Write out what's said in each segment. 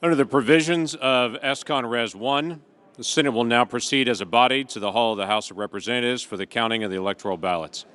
Under the provisions of ESCON Res 1, the Senate will now proceed as a body to the Hall of the House of Representatives for the counting of the electoral ballots.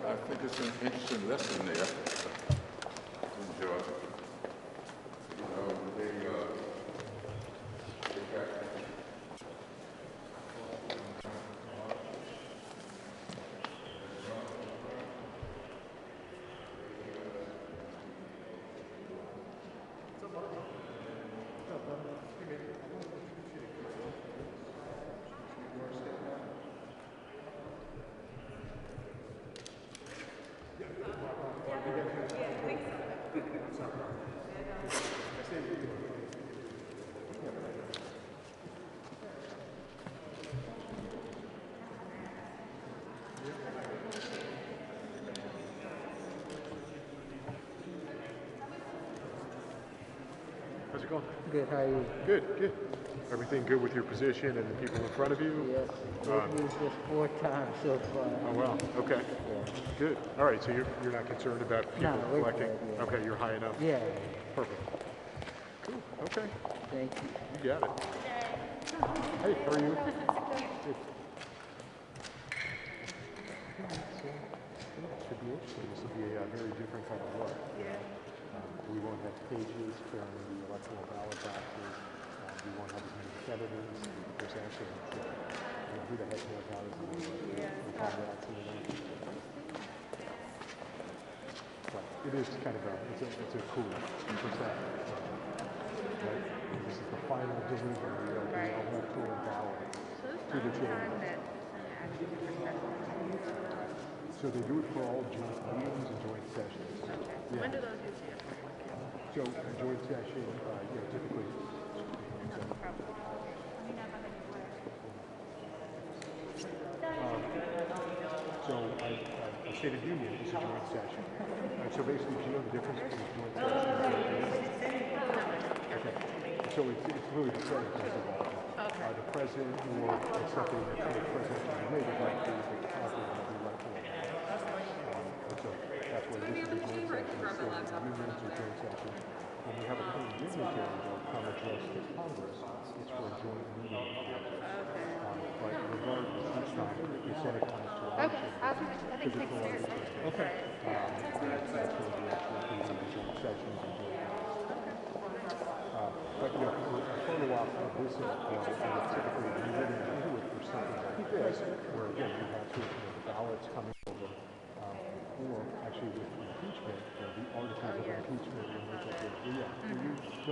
I think it's an interesting lesson there. Enjoy. How's it going? Good, how are you? Good, good. Everything good with your position and the people in front of you? Yes, we've used this 4 times so far. Oh, wow. Okay. Yeah. Good. All right, so you're not concerned about people No, we're collecting? good, yeah. Okay, you're high enough? Yeah. Perfect. Cool. Okay. Thank you. You got it. Hey, how are you? Good. Should be interesting. This will be a very different kind of work. Yeah. We won't have pages carrying the electoral ballot boxes. We won't have as many senators. There's actually, who the heck knows how this is going to work? We'll find out soon. But it is kind of it's a cool percent. Right? This is the final delivery of the electoral ballot to the children. So they do it for all joint meetings and joint sessions. Okay. Yeah. When do those usually occur? So a joint session, typically. So a State of Union is a joint session. So basically, do you know the difference between joint session and joint meeting? Okay. So it's really the president involved. The president or it's something that the president can be related like the content of the electoral. So that's why this is a joint session. State of Unions or joint sessions. When we have a current dignitary that come address the Congress, it's for a joint meeting. But regardless, each time the Senate comes to election, physical election. Okay. That's where we actually do the joint sessions and joint meetings. But a photo op of this typically we wouldn't do it for something like this, where again you have to the ballots coming over, or actually with impeachment, the articles of impeachment and which I did.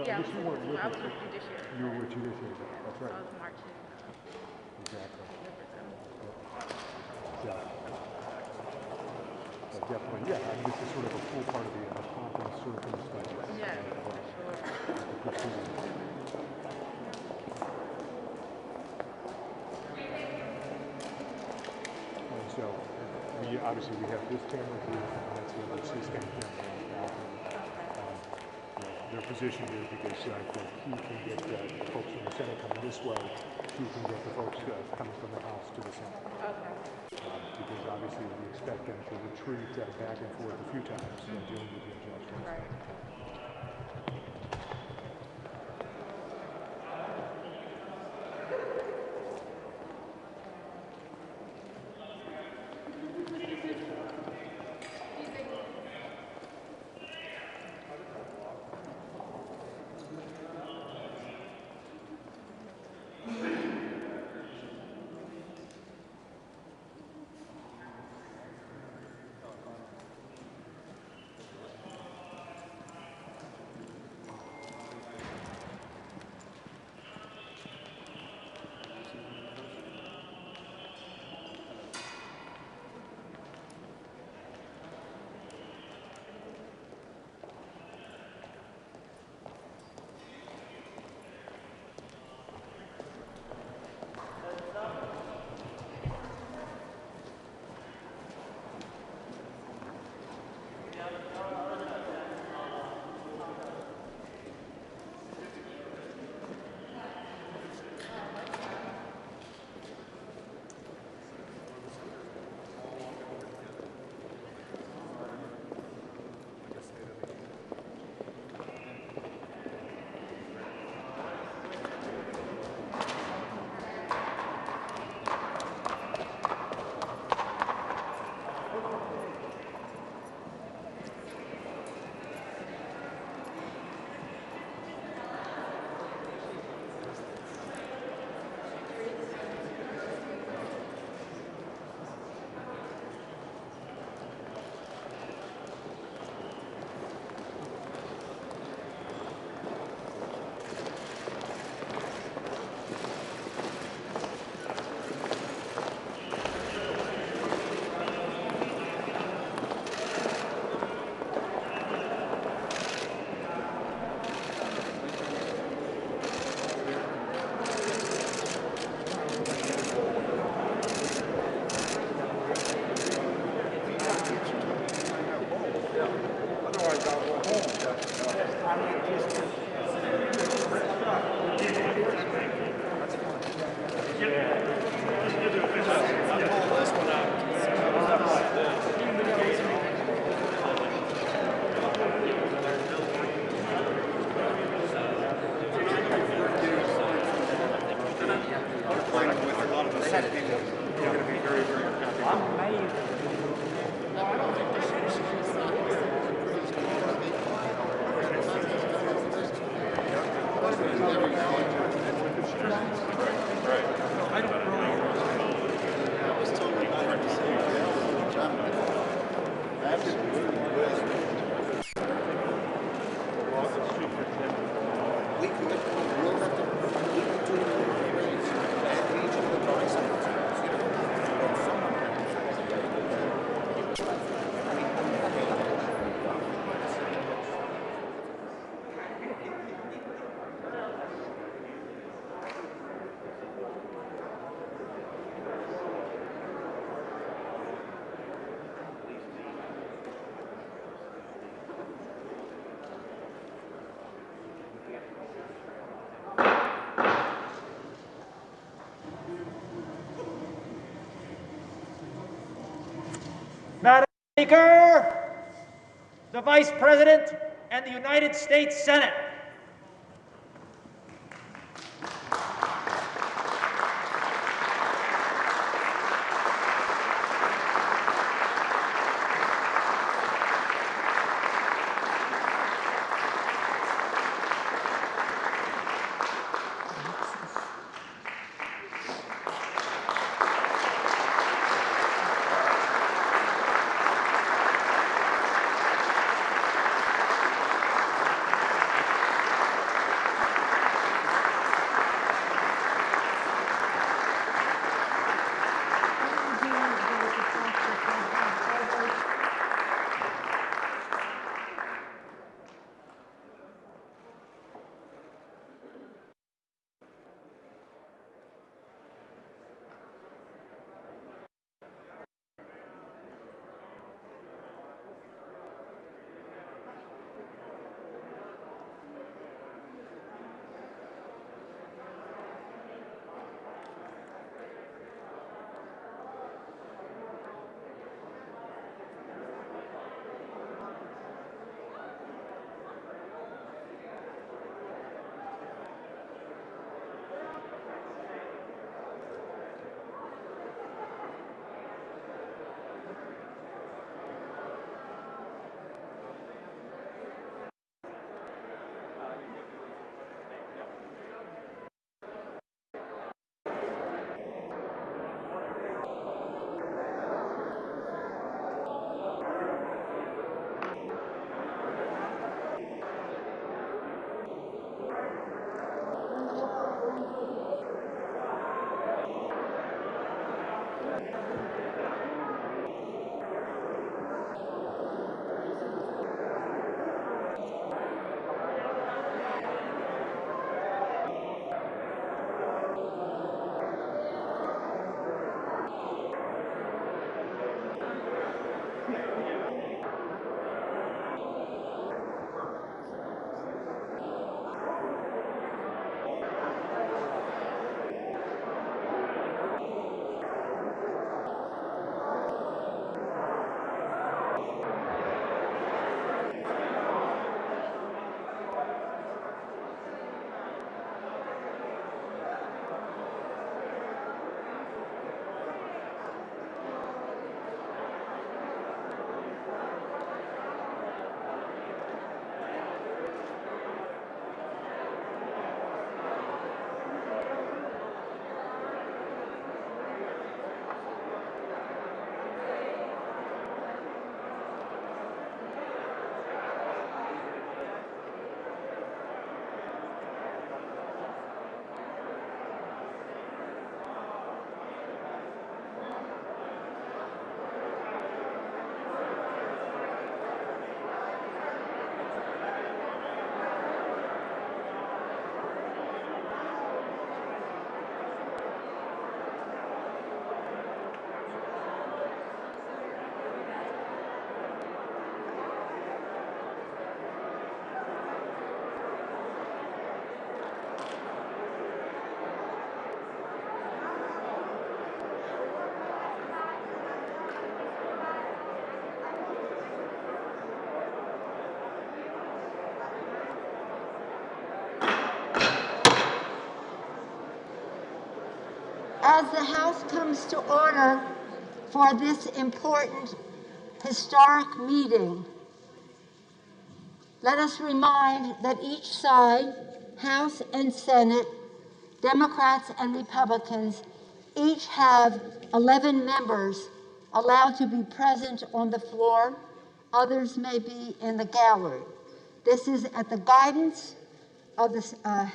Yeah, you weren't with I us. was with judiciary. You were with judiciary. That's right. I was marching. Exactly. Yeah. But definitely, yeah. I mean, this is sort of a cool part of the conference circumstances. Yeah, for sure. And so, obviously we have this camera here, and that's the C-SPAN camera. They're positioned here because he can get the folks from the Senate coming this way. He can get the folks coming from the House to the Senate. Because obviously we expect them to retreat back and forth a few times dealing with the adjustments. Right. Madam Speaker, the Vice President, and the United States Senate. As the House comes to order for this important historic meeting, let us remind that each side, House and Senate, Democrats and Republicans, each have 11 members allowed to be present on the floor. Others may be in the gallery. This is at the guidance of the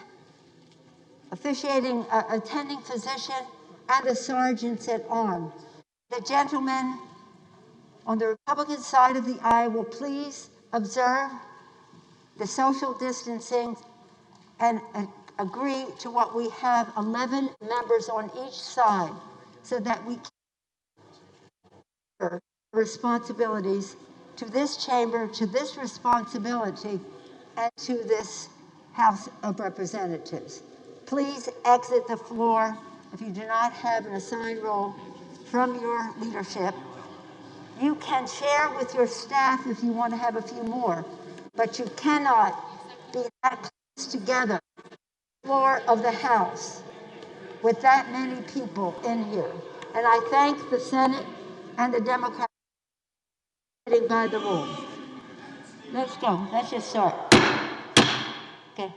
attending physician and the sergeants at arms. The gentleman on the Republican side of the aisle will please observe the social distancing and agree to what we have 11 members on each side so that we can responsibilities to this chamber, to this responsibility, and to this House of Representatives. Please exit the floor if you do not have an assigned role from your leadership. You can share with your staff if you want to have a few more, but you cannot be that close together, floor of the House, with that many people in here. And I thank the Senate and the Democrats for sitting by the rules. Let's go. Let's just start. Okay.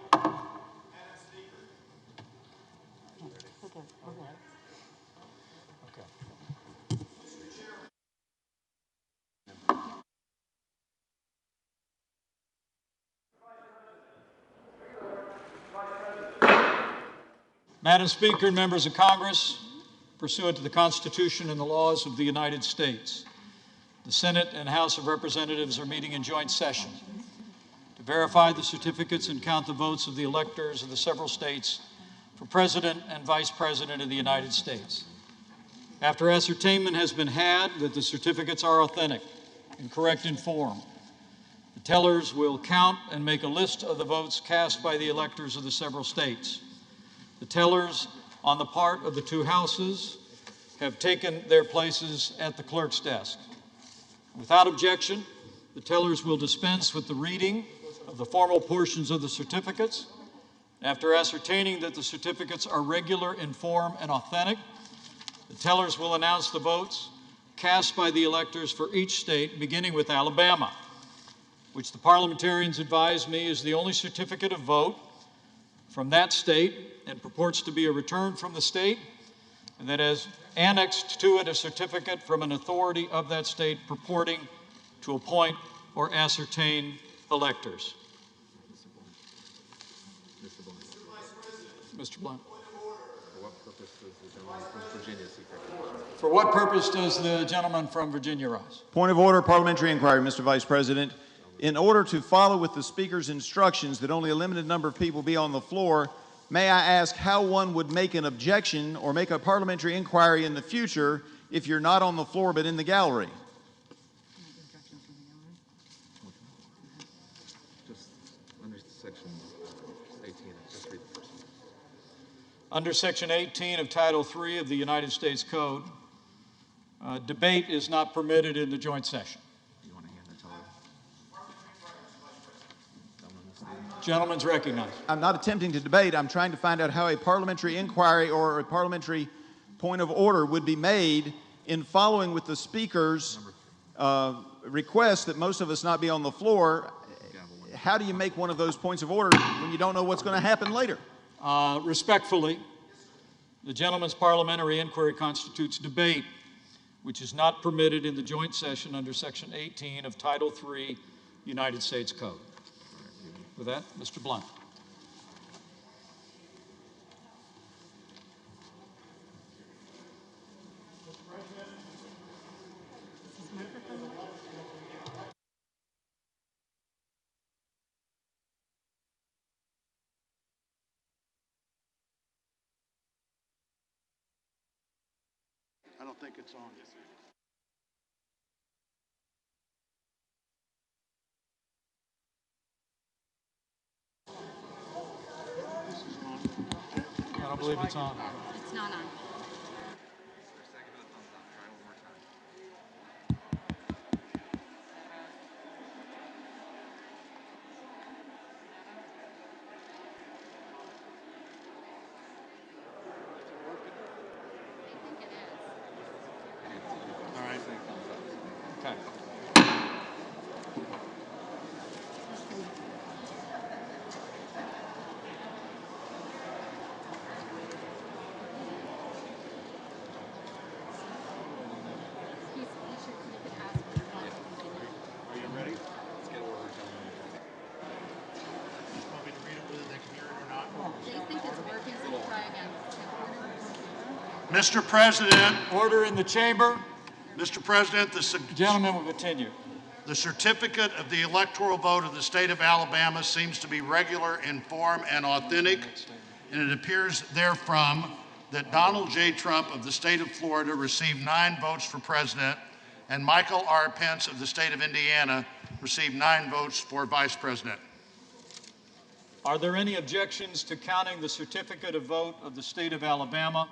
Madam Speaker and members of Congress, pursuant to the Constitution and the laws of the United States, the Senate and House of Representatives are meeting in joint session to verify the certificates and count the votes of the electors of the several states for President and Vice President of the United States. After ascertainment has been had that the certificates are authentic and correct in form, the tellers will count and make a list of the votes cast by the electors of the several states. The tellers on the part of the two houses have taken their places at the clerk's desk. Without objection, the tellers will dispense with the reading of the formal portions of the certificates. After ascertaining that the certificates are regular in form and authentic, the tellers will announce the votes cast by the electors for each state, beginning with Alabama, which the parliamentarians advise me is the only certificate of vote from that state and purports to be a return from the state, and that has annexed to it a certificate from an authority of that state purporting to appoint or ascertain electors. Mr. Blunt. For what purpose does the gentleman from Virginia rise? Point of order, parliamentary inquiry, Mr. Vice President. In order to follow with the Speaker's instructions that only a limited number of people be on the floor, may I ask how one would make an objection or make a parliamentary inquiry in the future if you're not on the floor but in the gallery? Just under section 18, just read the first one. Under Section 18 of Title III of the United States Code, debate is not permitted in the joint session. You want to hand it to her? Gentleman's recognized. I'm not attempting to debate. I'm trying to find out how a parliamentary inquiry or a parliamentary point of order would be made in following with the Speaker's request that most of us not be on the floor. How do you make one of those points of order when you don't know what's going to happen later? Respectfully, the gentleman's parliamentary inquiry constitutes debate, which is not permitted in the joint session under Section 18 of Title III United States Code. With that, Mr. Blunt. I don't think it's on. I don't believe it's on. It's not on. Mr. President, Order in the chamber. Mr. President, Gentlemen will continue. the certificate of the electoral vote of the state of Alabama seems to be regular in form and authentic, and it appears therefrom that Donald J. Trump of the state of Florida received 9 votes for president, and Michael R. Pence of the state of Indiana received 9 votes for vice president. Are there any objections to counting the certificate of vote of the state of Alabama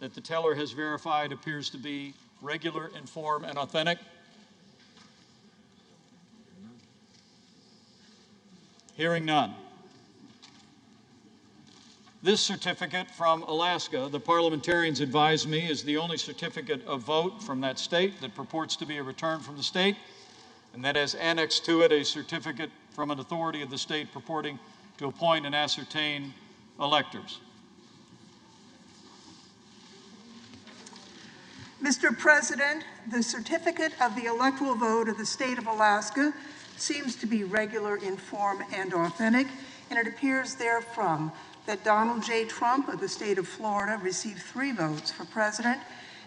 that the teller has verified appears to be regular in form and authentic? Hearing none. This certificate from Alaska, the parliamentarians advise me, is the only certificate of vote from that state that purports to be a return from the state, and that has annexed to it a certificate from an authority of the state purporting to appoint and ascertain electors. Mr. President, the certificate of the electoral vote of the state of Alaska seems to be regular in form and authentic, and it appears therefrom that Donald J. Trump of the state of Florida received 3 votes for president,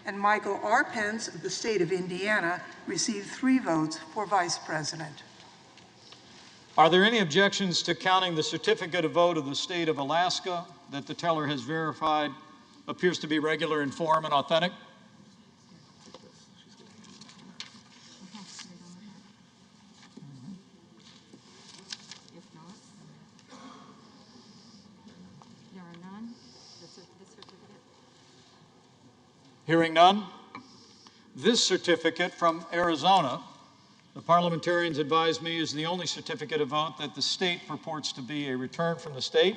and Michael R. Pence of the state of Indiana received 3 votes for vice president. Are there any objections to counting the certificate of vote of the state of Alaska that the teller has verified appears to be regular in form and authentic? Hearing none, this certificate from Arizona, the parliamentarians advise me, is the only certificate of vote that the state purports to be a return from the state,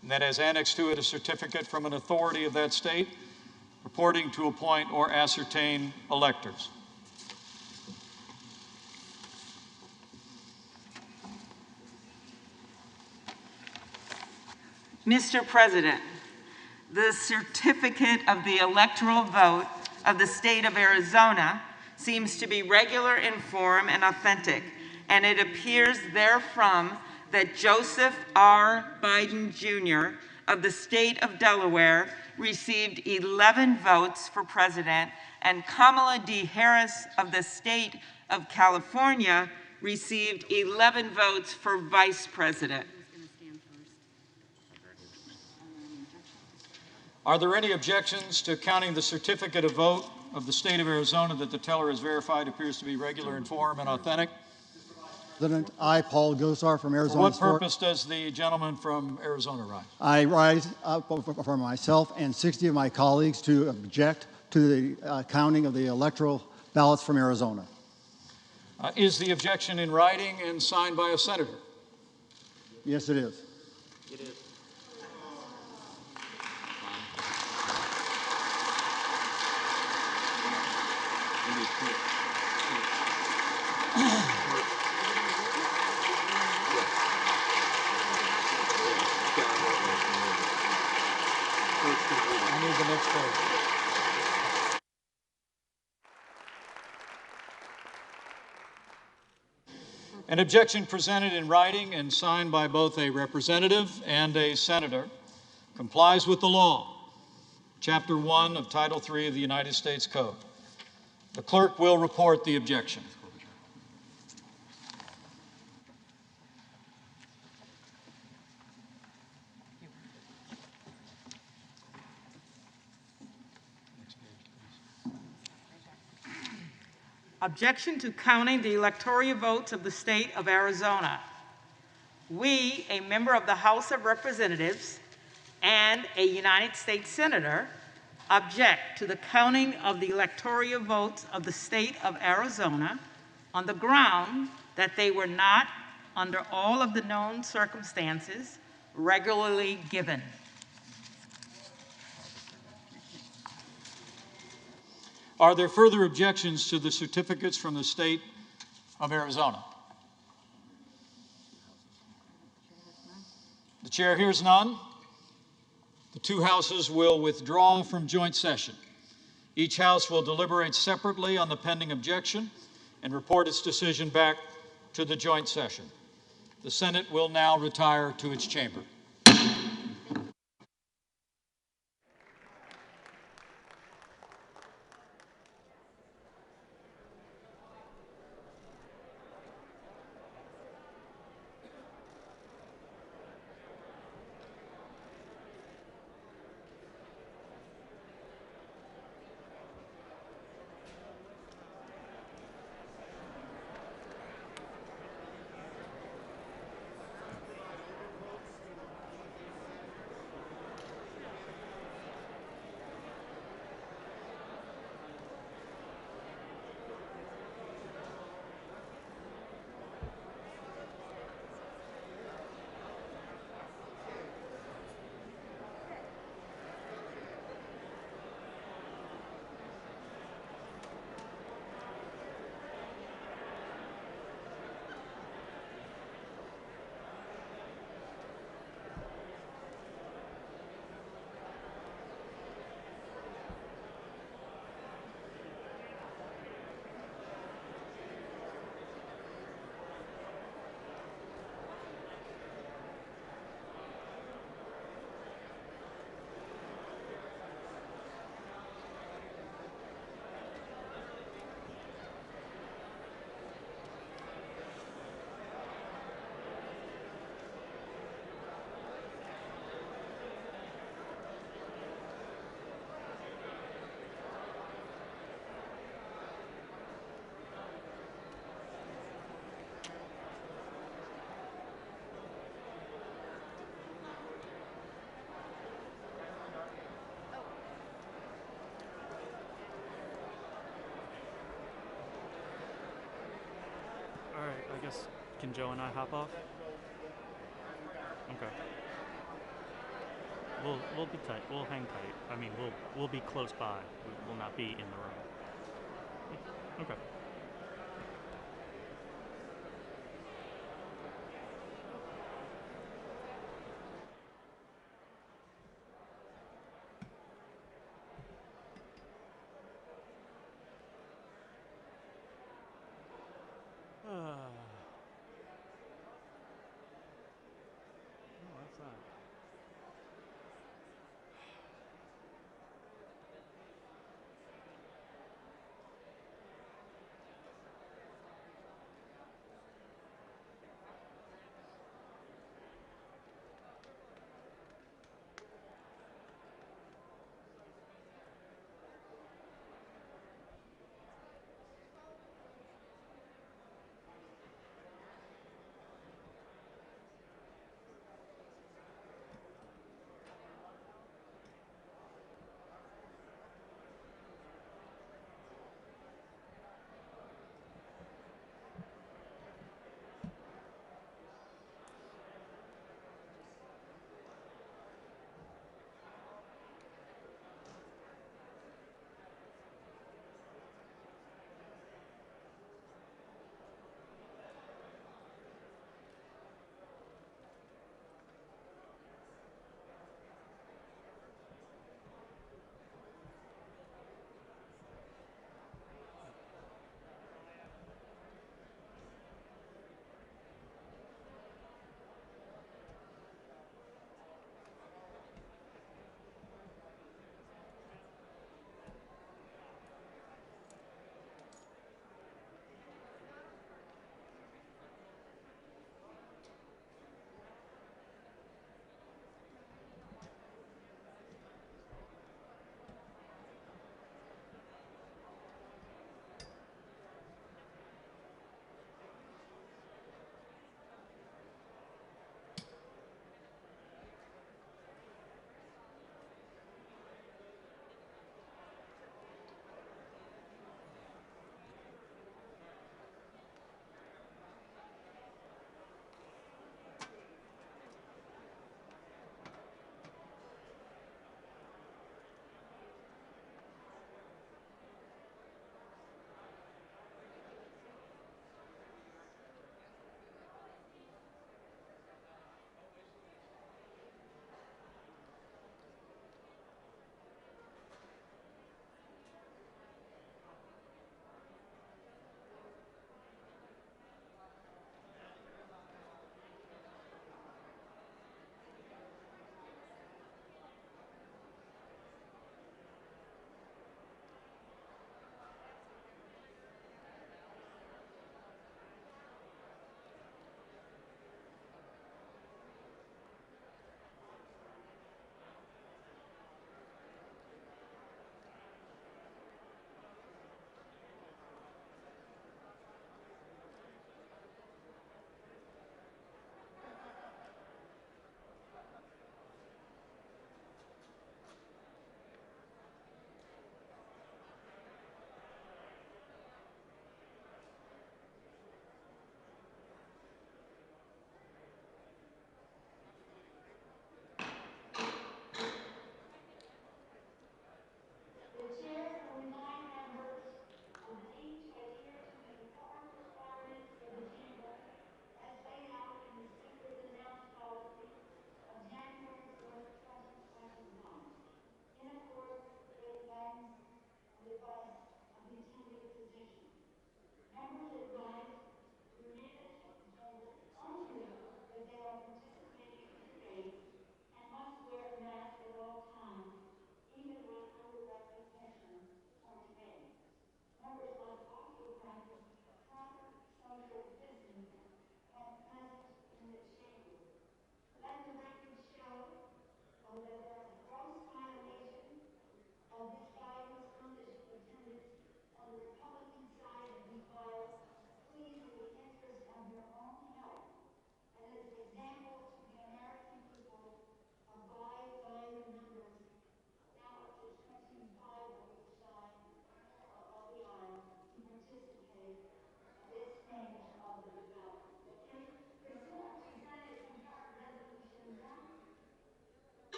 and that has annexed to it a certificate from an authority of that state purporting to appoint or ascertain electors. Mr. President, the certificate of the electoral vote of the state of Arizona seems to be regular in form and authentic, and it appears therefrom that Joseph R. Biden Jr. of the state of Delaware received 11 votes for president, and Kamala D. Harris of the state of California received 11 votes for vice president. Are there any objections to counting the certificate of vote of the state of Arizona that the teller has verified appears to be regular in form and authentic? President, I, Paul Gosar from Arizona. For what purpose does the gentleman from Arizona rise? I rise up for myself and 60 of my colleagues to object to the counting of the electoral ballots from Arizona. Is the objection in writing and signed by a senator? Yes, it is. It is. I need the next page. An objection presented in writing and signed by both a representative and a senator complies with the law, Chapter 1 of Title 3 of the United States Code. The clerk will report the objection. Objection to counting the electoral votes of the state of Arizona. We, a member of the House of Representatives and a United States Senator, object to the counting of the electoral votes of the state of Arizona on the ground that they were not, under all of the known circumstances, regularly given. Are there further objections to the certificates from the state of Arizona? chair hears none. The two houses will withdraw from joint session. Each house will deliberate separately on the pending objection and report its decision back to the joint session. The Senate will now retire to its chamber. I guess, can Joe and I hop off? Okay. We'll be tight. We'll hang tight. I mean, we'll be close by. We will not be in the room. Okay.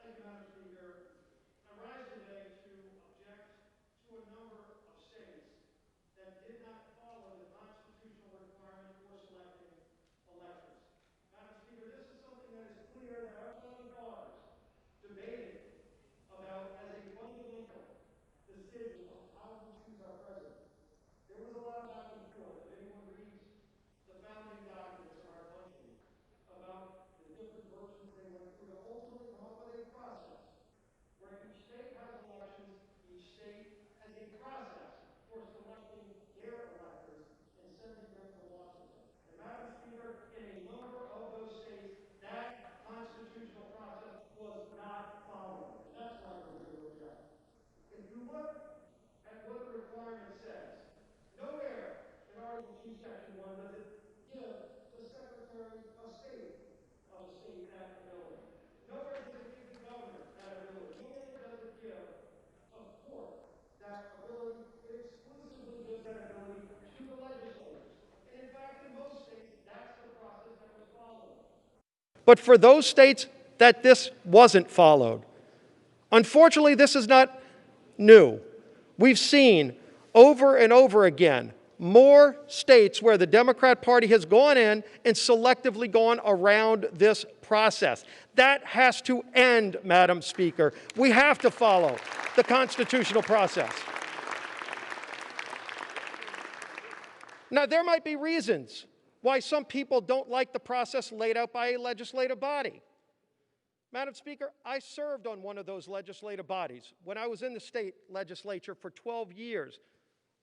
Thank you, Madam Speaker. I rise today to object to a number of states that did not follow the constitutional requirement for selecting electors. Madam Speaker, this is something that is clear that our founding fathers debated about as a fundamental decision of how we choose our president. There was a lot of back and forth. If anyone reads the founding documents of our country about the different versions they went through to ultimately come up with a process where each state has elections, each state has a process for selecting their electors and sending them to Washington. And Madam Speaker, in a number of those states, that constitutional process was not followed. And that's why we're here to object. If you look at what the requirement says, nowhere in Article 2, Section 1 does it give the Secretary of State of the state that ability. Nowhere does it give the governor that ability. Nowhere does it give a court that ability. It exclusively gives that ability to the legislators. And in fact, in most states, that's the process that was followed. But for those states that this wasn't followed, unfortunately, this is not new. We've seen over and over again more states where the Democrat Party has gone in and selectively gone around this process. That has to end, Madam Speaker. We have to follow the constitutional process. Now, there might be reasons why some people don't like the process laid out by a legislative body. Madam Speaker, I served on one of those legislative bodies when I was in the state legislature for 12 years.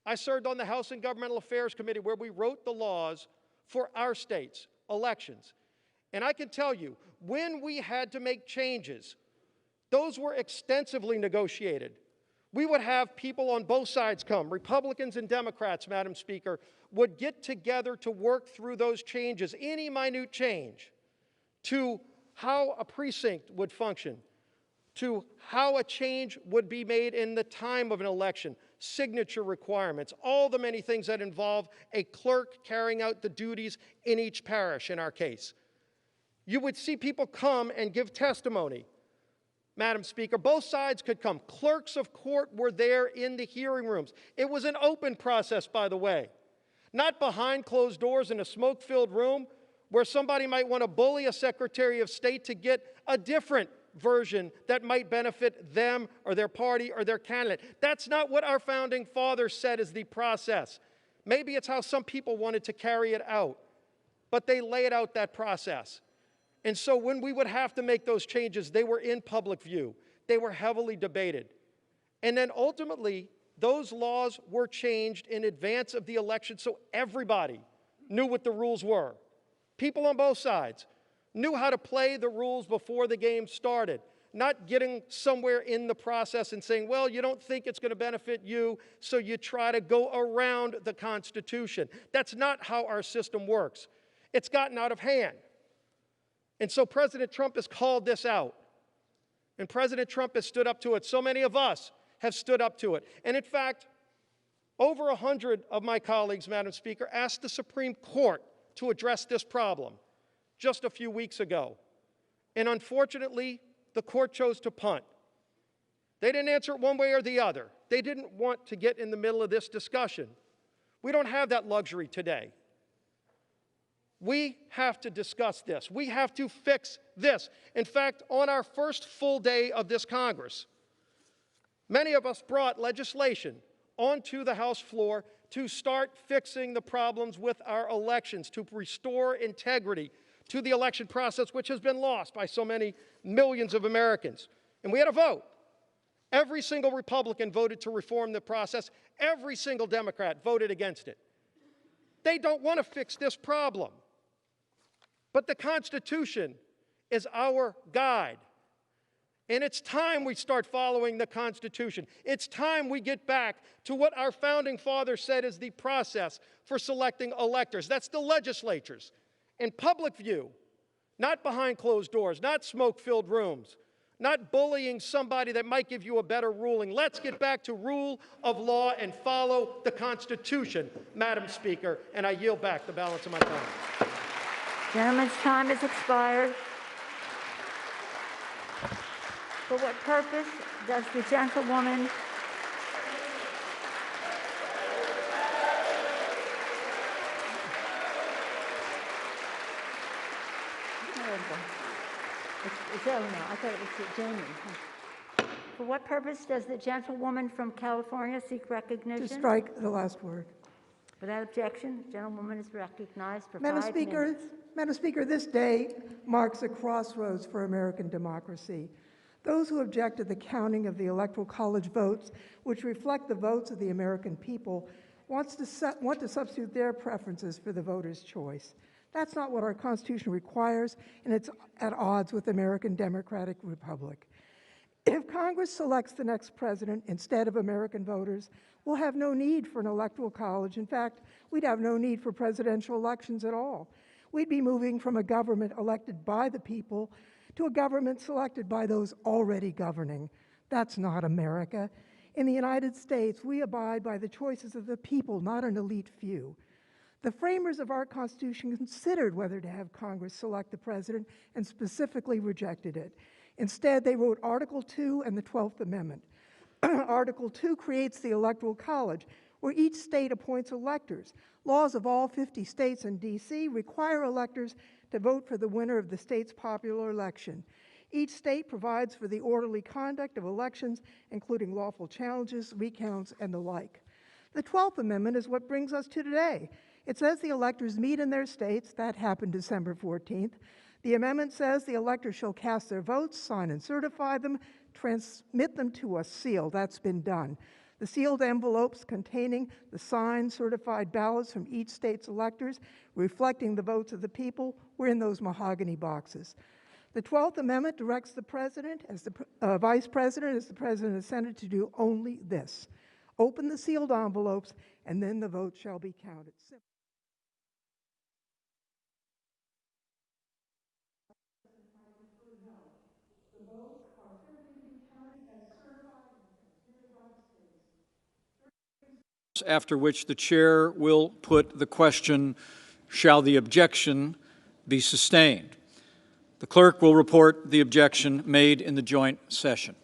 I served on the House and Governmental Affairs Committee where we wrote the laws for our state's elections. And I can tell you, when we had to make changes, those were extensively negotiated. We would have people on both sides come, Republicans and Democrats, Madam Speaker, would get together to work through those changes, any minute change, to how a precinct would function, to how a change would be made in the time of an election, signature requirements, all the many things that involve a clerk carrying out the duties in each parish, in our case. You would see people come and give testimony. Madam Speaker, both sides could come. Clerks of court were there in the hearing rooms. It was an open process, by the way, not behind closed doors in a smoke-filled room where somebody might want to bully a Secretary of State to get a different version that might benefit them or their party or their candidate. That's not what our founding fathers said is the process. Maybe it's how some people wanted to carry it out, but they laid out that process. And so when we would have to make those changes, they were in public view. They were heavily debated. And then ultimately, those laws were changed in advance of the election so everybody knew what the rules were. People on both sides knew how to play the rules before the game started, not getting somewhere in the process and saying, well, you don't think it's going to benefit you, so you try to go around the Constitution. That's not how our system works. It's gotten out of hand. And so President Trump has called this out. And President Trump has stood up to it. So many of us have stood up to it. And in fact, over 100 of my colleagues, Madam Speaker, asked the Supreme Court to address this problem just a few weeks ago. And unfortunately, the court chose to punt. They didn't answer it one way or the other. They didn't want to get in the middle of this discussion. We don't have that luxury today. We have to discuss this. We have to fix this. In fact, on our first full day of this Congress, many of us brought legislation onto the House floor to start fixing the problems with our elections, to restore integrity to the election process, which has been lost by so many millions of Americans. And we had a vote. Every single Republican voted to reform the process. Every single Democrat voted against it. They don't want to fix this problem. But the Constitution is our guide. And it's time we start following the Constitution. It's time we get back to what our founding fathers said is the process for selecting electors. That's the legislatures. In public view, not behind closed doors, not smoke-filled rooms, not bullying somebody that might give you a better ruling. Let's get back to rule of law and follow the Constitution, Madam Speaker, and I yield back the balance of my time. Gentleman's time has expired. For what purpose does the gentlewoman It's over now. I thought it was Jamie. For what purpose does the gentlewoman from California seek recognition? To strike the last word. Without objection, the gentlewoman is recognized for Madam 5 Speaker, minutes. Madam Speaker, this day marks a crossroads for American democracy. Those who object to the counting of the Electoral College votes, which reflect the votes of the American people, want to substitute their preferences for the voter's choice. That's not what our Constitution requires, and it's at odds with the American Democratic Republic. If Congress selects the next president instead of American voters, we'll have no need for an electoral college. In fact, we'd have no need for presidential elections at all. We'd be moving from a government elected by the people to a government selected by those already governing. That's not America. In the United States, we abide by the choices of the people, not an elite few. The framers of our Constitution considered whether to have Congress select the president and specifically rejected it. Instead, they wrote Article 2 and the 12th Amendment. Article 2 creates the Electoral College, where each state appoints electors. Laws of all 50 states and D.C. require electors to vote for the winner of the state's popular election. Each state provides for the orderly conduct of elections, including lawful challenges, recounts, and the like. The 12th Amendment is what brings us to today. It says the electors meet in their states. That happened December 14th. The amendment says the electors shall cast their votes, sign and certify them, transmit them to a seal. That's been done. The sealed envelopes containing the signed, certified ballots from each state's electors, reflecting the votes of the people, were in those mahogany boxes. The 12th Amendment directs the President, as the Vice President, as the President of the Senate, to do only this: open the sealed envelopes, and then the vote shall be counted. After which the chair will put the question, shall the objection be sustained? The clerk will report the objection made in the joint session.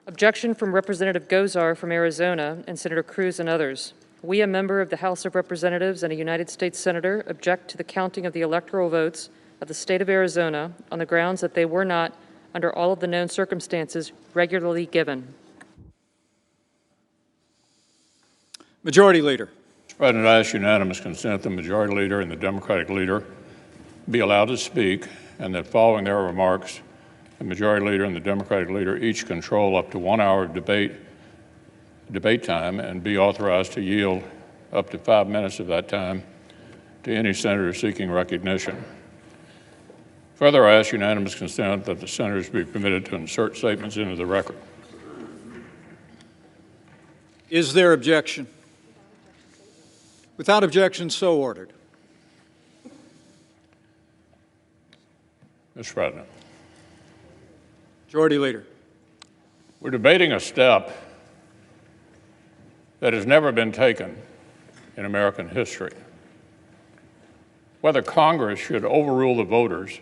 Objection from Representative Gozar from Arizona and Senator Cruz and others. We, a member of the House of Representatives and a United States Senator, object to the counting of the electoral votes of the state of Arizona on the grounds that they were not, under all of the known circumstances, regularly given. Majority Leader. Mr. President, I ask unanimous consent the Majority Leader and the Democratic Leader be allowed to speak, and that following their remarks, the Majority Leader and the Democratic Leader each control up to 1 hour of debate time and be authorized to yield up to 5 minutes of that time to any senator seeking recognition. Further, I ask unanimous consent that the senators be permitted to insert statements into the record. Is there objection? Without objection, so ordered. Mr. President. Majority Leader. We're debating a step that has never been taken in American history. Whether Congress should overrule the voters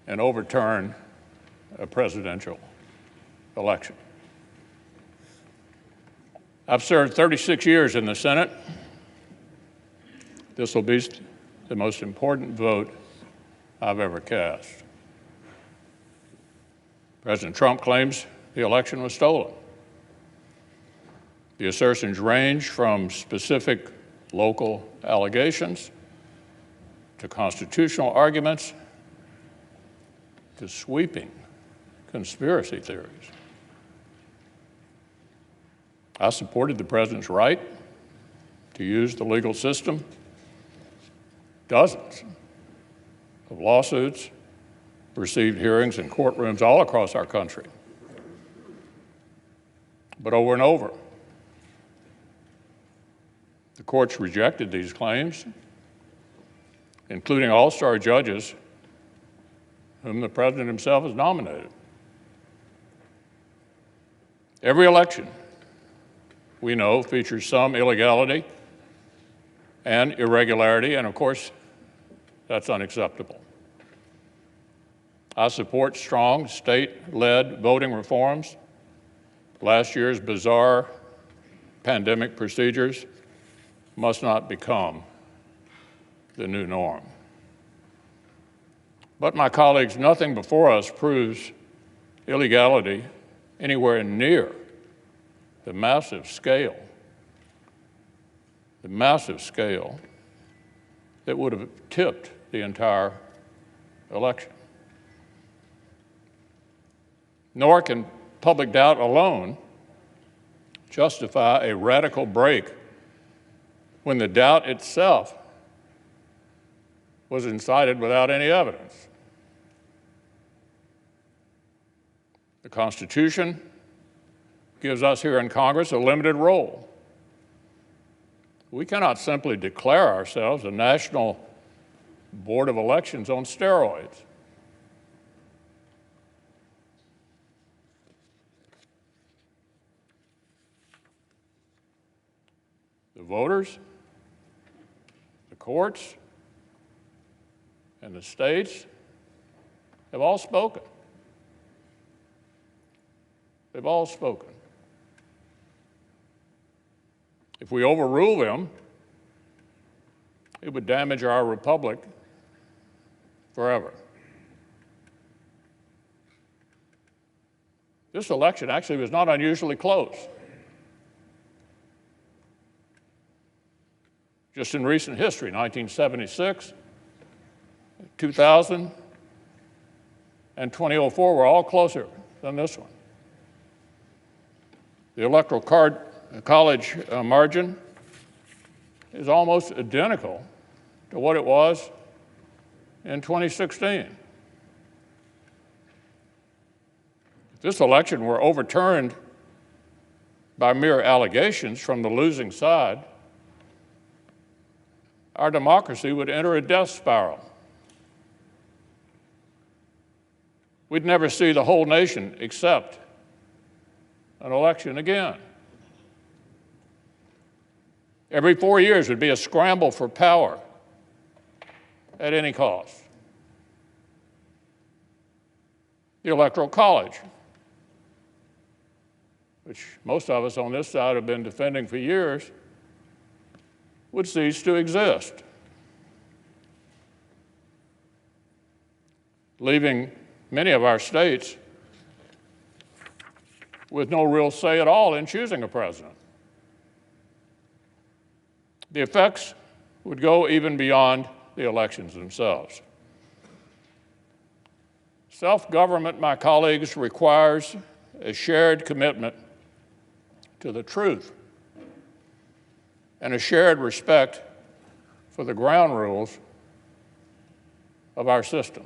and overturn a presidential election. I've served 36 years in the Senate. This will be the most important vote I've ever cast. President Trump claims the election was stolen. The assertions range from specific local allegations to constitutional arguments to sweeping conspiracy theories. I supported the president's right to use the legal system. Dozens of lawsuits received hearings in courtrooms all across our country. But over and over, the courts rejected these claims, including all-star judges whom the president himself has nominated. Every election, we know, features some illegality and irregularity, and of course, that's unacceptable. I support strong state-led voting reforms. Last year's bizarre pandemic procedures must not become the new norm. But my colleagues, nothing before us proves illegality anywhere near the massive scale that would have tipped the entire election. Nor can public doubt alone justify a radical break when the doubt itself was incited without any evidence. The Constitution gives us here in Congress a limited role. We cannot simply declare ourselves a national board of elections on steroids. The voters, the courts, and the states have all spoken. They've all spoken. If we overrule them, it would damage our republic forever. This election actually was not unusually close. Just in recent history, 1976, 2000, and 2004 were all closer than this one. The Electoral College margin is almost identical to what it was in 2016. If this election were overturned by mere allegations from the losing side, our democracy would enter a death spiral. We'd never see the whole nation accept an election again. Every 4 years would be a scramble for power at any cost. The Electoral College, which most of us on this side have been defending for years, would cease to exist, leaving many of our states with no real say at all in choosing a president. The effects would go even beyond the elections themselves. Self-government, my colleagues, requires a shared commitment to the truth and a shared respect for the ground rules of our system.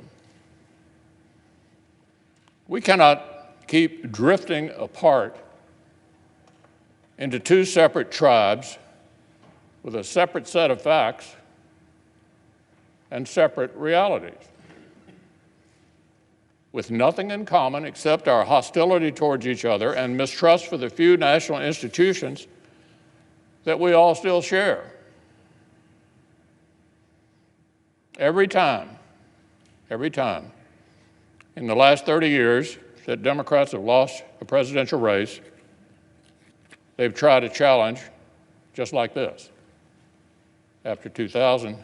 We cannot keep drifting apart into two separate tribes with a separate set of facts and separate realities, with nothing in common except our hostility towards each other and mistrust for the few national institutions that we all still share. Every time in the last 30 years that Democrats have lost a presidential race, they've tried a challenge just like this. After 2000,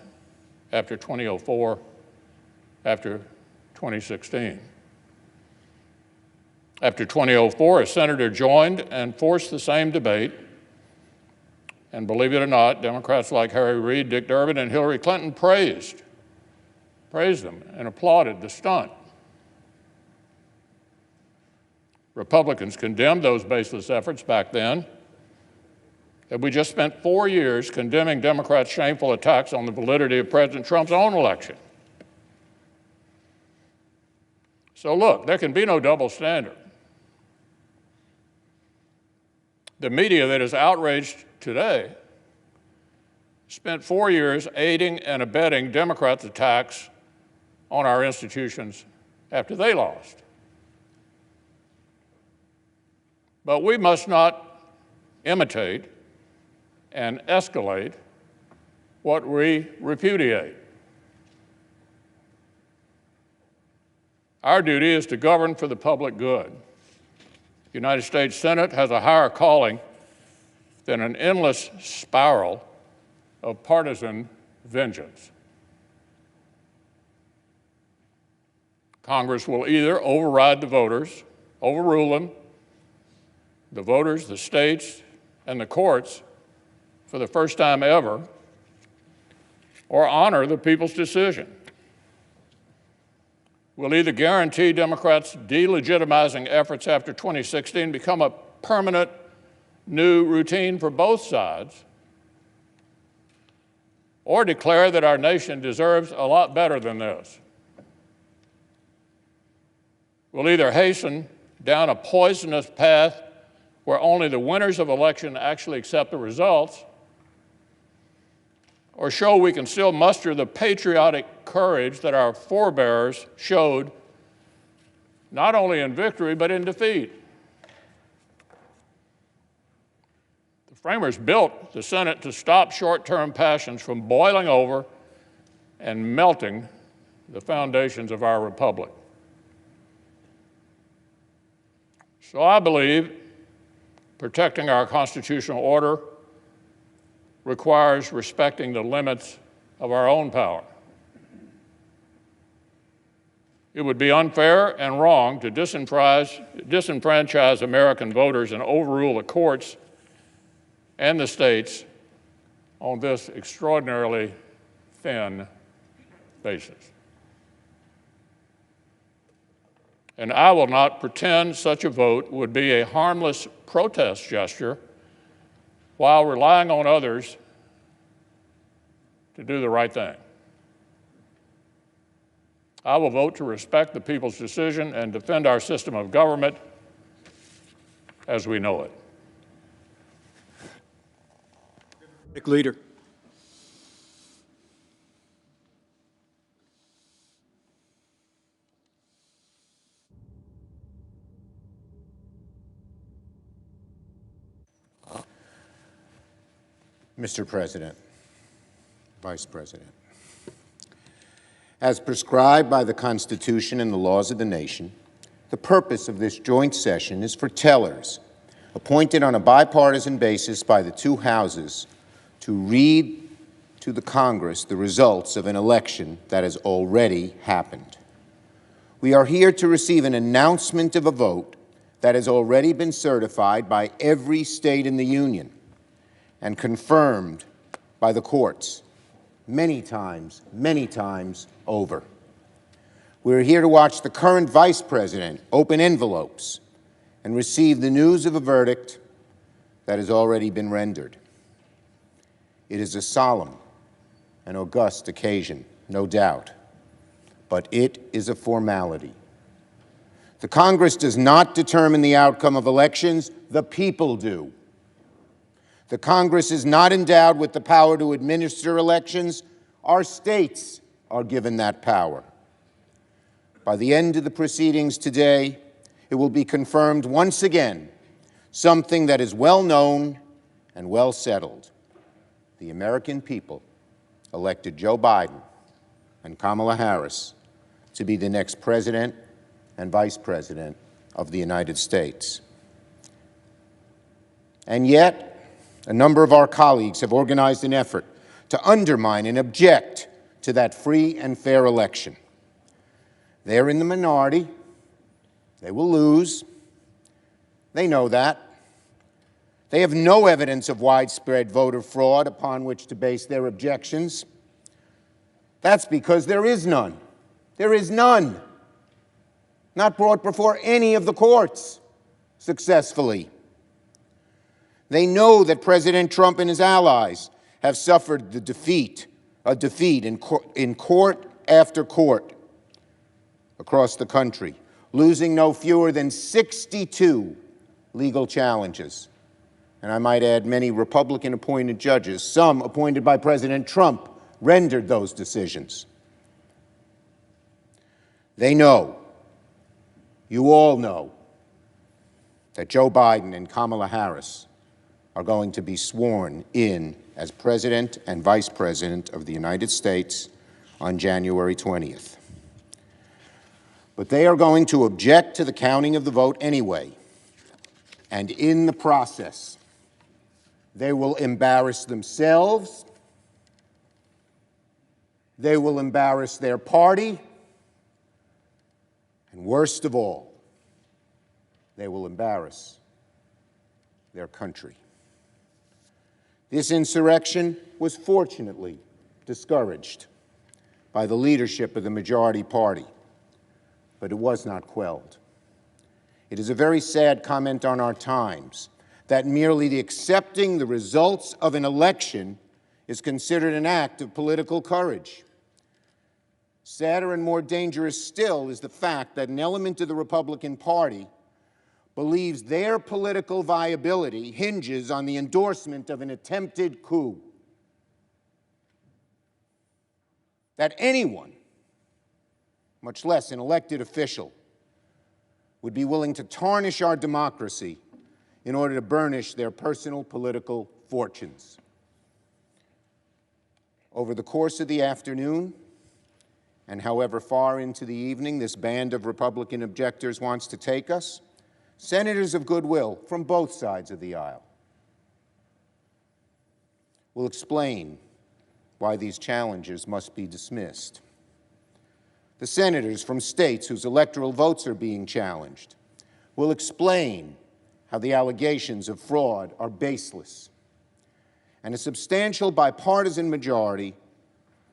after 2004, after 2016. After 2004, a senator joined and forced the same debate. And believe it or not, Democrats like Harry Reid, Dick Durbin, and Hillary Clinton praised them and applauded the stunt. Republicans condemned those baseless efforts back then, and we just spent 4 years condemning Democrats' shameful attacks on the validity of President Trump's own election. So look, there can be no double standard. The media that is outraged today spent 4 years aiding and abetting Democrats' attacks on our institutions after they lost. But we must not imitate and escalate what we repudiate. Our duty is to govern for the public good. The United States Senate has a higher calling than an endless spiral of partisan vengeance. Congress will either override the voters, overrule them, the voters, the states, and the courts for the first time ever, or honor the people's decision. Will either guarantee Democrats' delegitimizing efforts after 2016 become a permanent new routine for both sides, or declare that our nation deserves a lot better than this. We'll either hasten down a poisonous path where only the winners of election actually accept the results, or show we can still muster the patriotic courage that our forebears showed not only in victory but in defeat. The framers built the Senate to stop short-term passions from boiling over and melting the foundations of our republic. So I believe protecting our constitutional order requires respecting the limits of our own power. It would be unfair and wrong to disenfranchise American voters and overrule the courts and the states on this extraordinarily thin basis. And I will not pretend such a vote would be a harmless protest gesture while relying on others to do the right thing. I will vote to respect the people's decision and defend our system of government as we know it. Leader. Mr. President, Vice President, as prescribed by the Constitution and the laws of the nation, the purpose of this joint session is for tellers, appointed on a bipartisan basis by the two houses, to read to the Congress the results of an election that has already happened. We are here to receive an announcement of a vote that has already been certified by every state in the Union and confirmed by the courts many times over. We're here to watch the current Vice President open envelopes and receive the news of a verdict that has already been rendered. It is a solemn and august occasion, no doubt, but it is a formality. The Congress does not determine the outcome of elections, the people do. The Congress is not endowed with the power to administer elections. Our states are given that power. By the end of the proceedings today, it will be confirmed once again something that is well known and well settled. The American people elected Joe Biden and Kamala Harris to be the next President and Vice President of the United States. And yet, a number of our colleagues have organized an effort to undermine and object to that free and fair election. They're in the minority. They will lose. They know that. They have no evidence of widespread voter fraud upon which to base their objections. That's because there is none. There is none. Not brought before any of the courts successfully. They know that President Trump and his allies have suffered a defeat in court after court across the country, losing no fewer than 62 legal challenges. And I might add, many Republican-appointed judges, some appointed by President Trump, rendered those decisions. They know You all know that Joe Biden and Kamala Harris are going to be sworn in as President and Vice President of the United States on January 20th. But they are going to object to the counting of the vote anyway, and in the process, they will embarrass themselves, they will embarrass their party, and worst of all, they will embarrass their country. This insurrection was fortunately discouraged by the leadership of the majority party, but it was not quelled. It is a very sad comment on our times that merely accepting the results of an election is considered an act of political courage. Sadder and more dangerous still is the fact that an element of the Republican Party believes their political viability hinges on the endorsement of an attempted coup. That anyone, much less an elected official, would be willing to tarnish our democracy in order to burnish their personal political fortunes. Over the course of the afternoon, and however far into the evening this band of Republican objectors wants to take us, senators of goodwill from both sides of the aisle will explain why these challenges must be dismissed. The senators from states whose electoral votes are being challenged will explain how the allegations of fraud are baseless. And a substantial bipartisan majority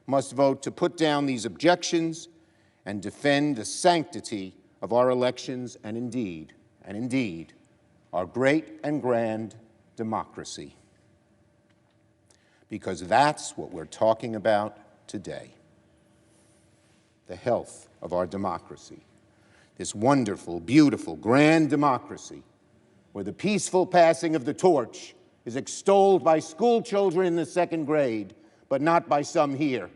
must vote to put down these objections and defend the sanctity of our elections and indeed, our great and grand democracy. Because that's what we're talking about today. The health of our democracy. This wonderful, beautiful, grand democracy where the peaceful passing of the torch is extolled by school children in the second grade, but not by some here.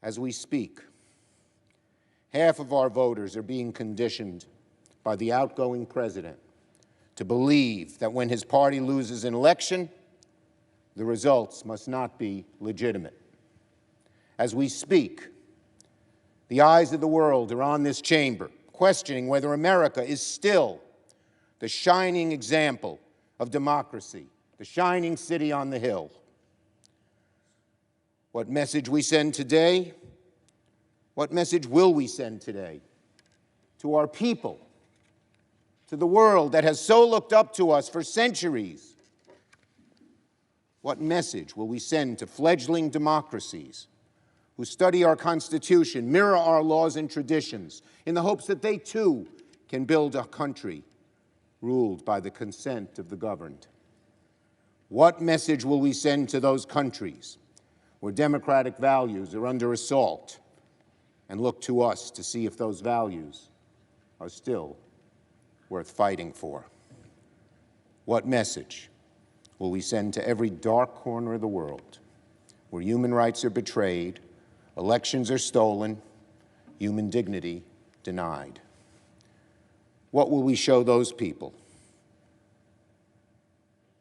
As we speak, half of our voters are being conditioned by the outgoing president to believe that when his party loses an election, the results must not be legitimate. As we speak, the eyes of the world are on this chamber, questioning whether America is still the shining example of democracy, the shining city on the hill. What message we send today? What message will we send today to our people, to the world that has so looked up to us for centuries? What message will we send to fledgling democracies who study our Constitution, mirror our laws and traditions, in the hopes that they too can build a country ruled by the consent of the governed? What message will we send to those countries where democratic values are under assault and look to us to see if those values are still worth fighting for? What message will we send to every dark corner of the world where human rights are betrayed, elections are stolen, human dignity denied? What will we show those people?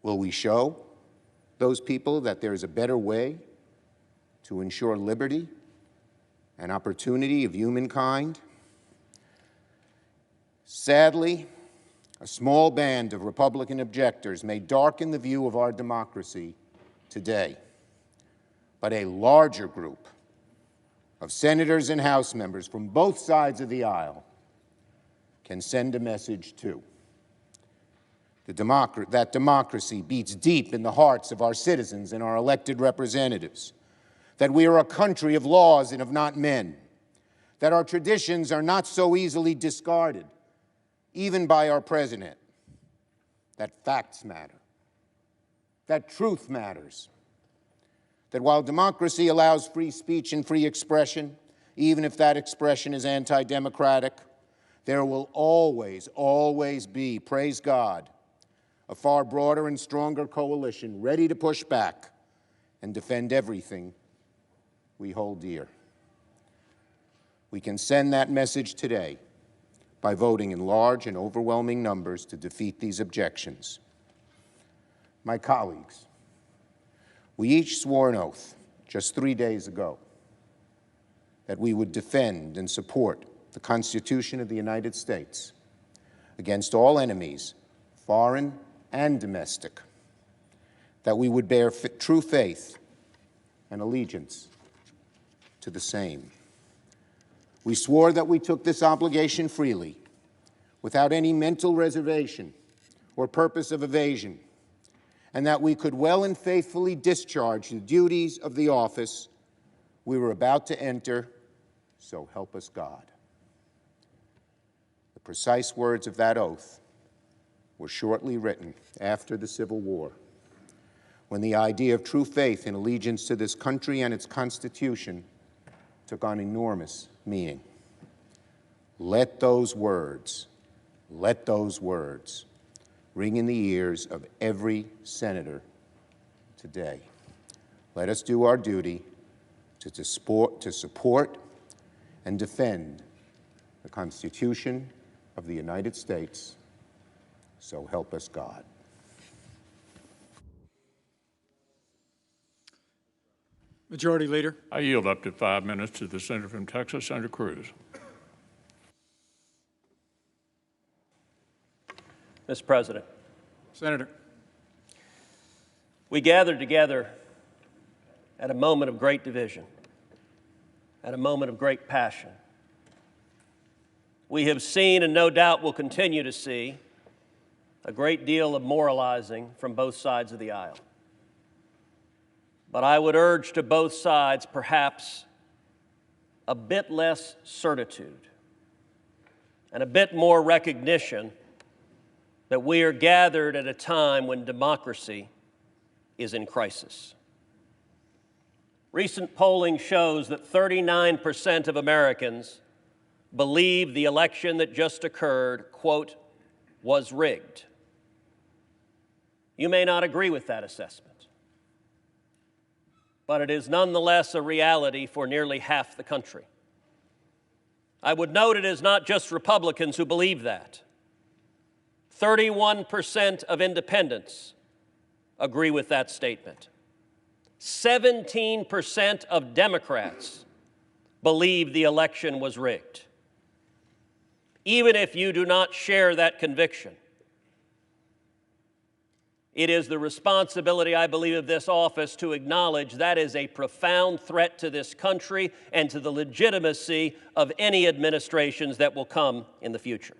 Will we show those people that there is a better way to ensure liberty and opportunity of humankind? Sadly, a small band of Republican objectors may darken the view of our democracy today, but a larger group of senators and House members from both sides of the aisle can send a message too. That democracy beats deep in the hearts of our citizens and our elected representatives, that we are a country of laws and of not men, that our traditions are not so easily discarded, even by our president, that facts matter, that truth matters, that while democracy allows free speech and free expression, even if that expression is anti-democratic, there will always, always be, praise God, a far broader and stronger coalition ready to push back and defend everything we hold dear. We can send that message today by voting in large and overwhelming numbers to defeat these objections. My colleagues, we each swore an oath just 3 days ago that we would defend and support the Constitution of the United States against all enemies, foreign and domestic, that we would bear true faith and allegiance to the same. We swore that we took this obligation freely, without any mental reservation or purpose of evasion, and that we could well and faithfully discharge the duties of the office we were about to enter, so help us God. The precise words of that oath were shortly written after the Civil War, when the idea of true faith and allegiance to this country and its Constitution took on enormous meaning. Let those words ring in the ears of every senator today. Let us do our duty to support and defend the Constitution of the United States, so help us God. Majority Leader. I yield up to 5 minutes to the Senator from Texas, Senator Cruz. Mr. President. Senator. We gathered together at a moment of great division, at a moment of great passion. We have seen, and no doubt will continue to see, a great deal of moralizing from both sides of the aisle. But I would urge to both sides perhaps a bit less certitude and a bit more recognition that we are gathered at a time when democracy is in crisis. Recent polling shows that 39% of Americans believe the election that just occurred, quote, was rigged. You may not agree with that assessment, but it is nonetheless a reality for nearly half the country. I would note it is not just Republicans who believe that. 31% of independents agree with that statement. 17% of Democrats believe the election was rigged. Even if you do not share that conviction, it is the responsibility, I believe, of this office to acknowledge that is a profound threat to this country and to the legitimacy of any administrations that will come in the future.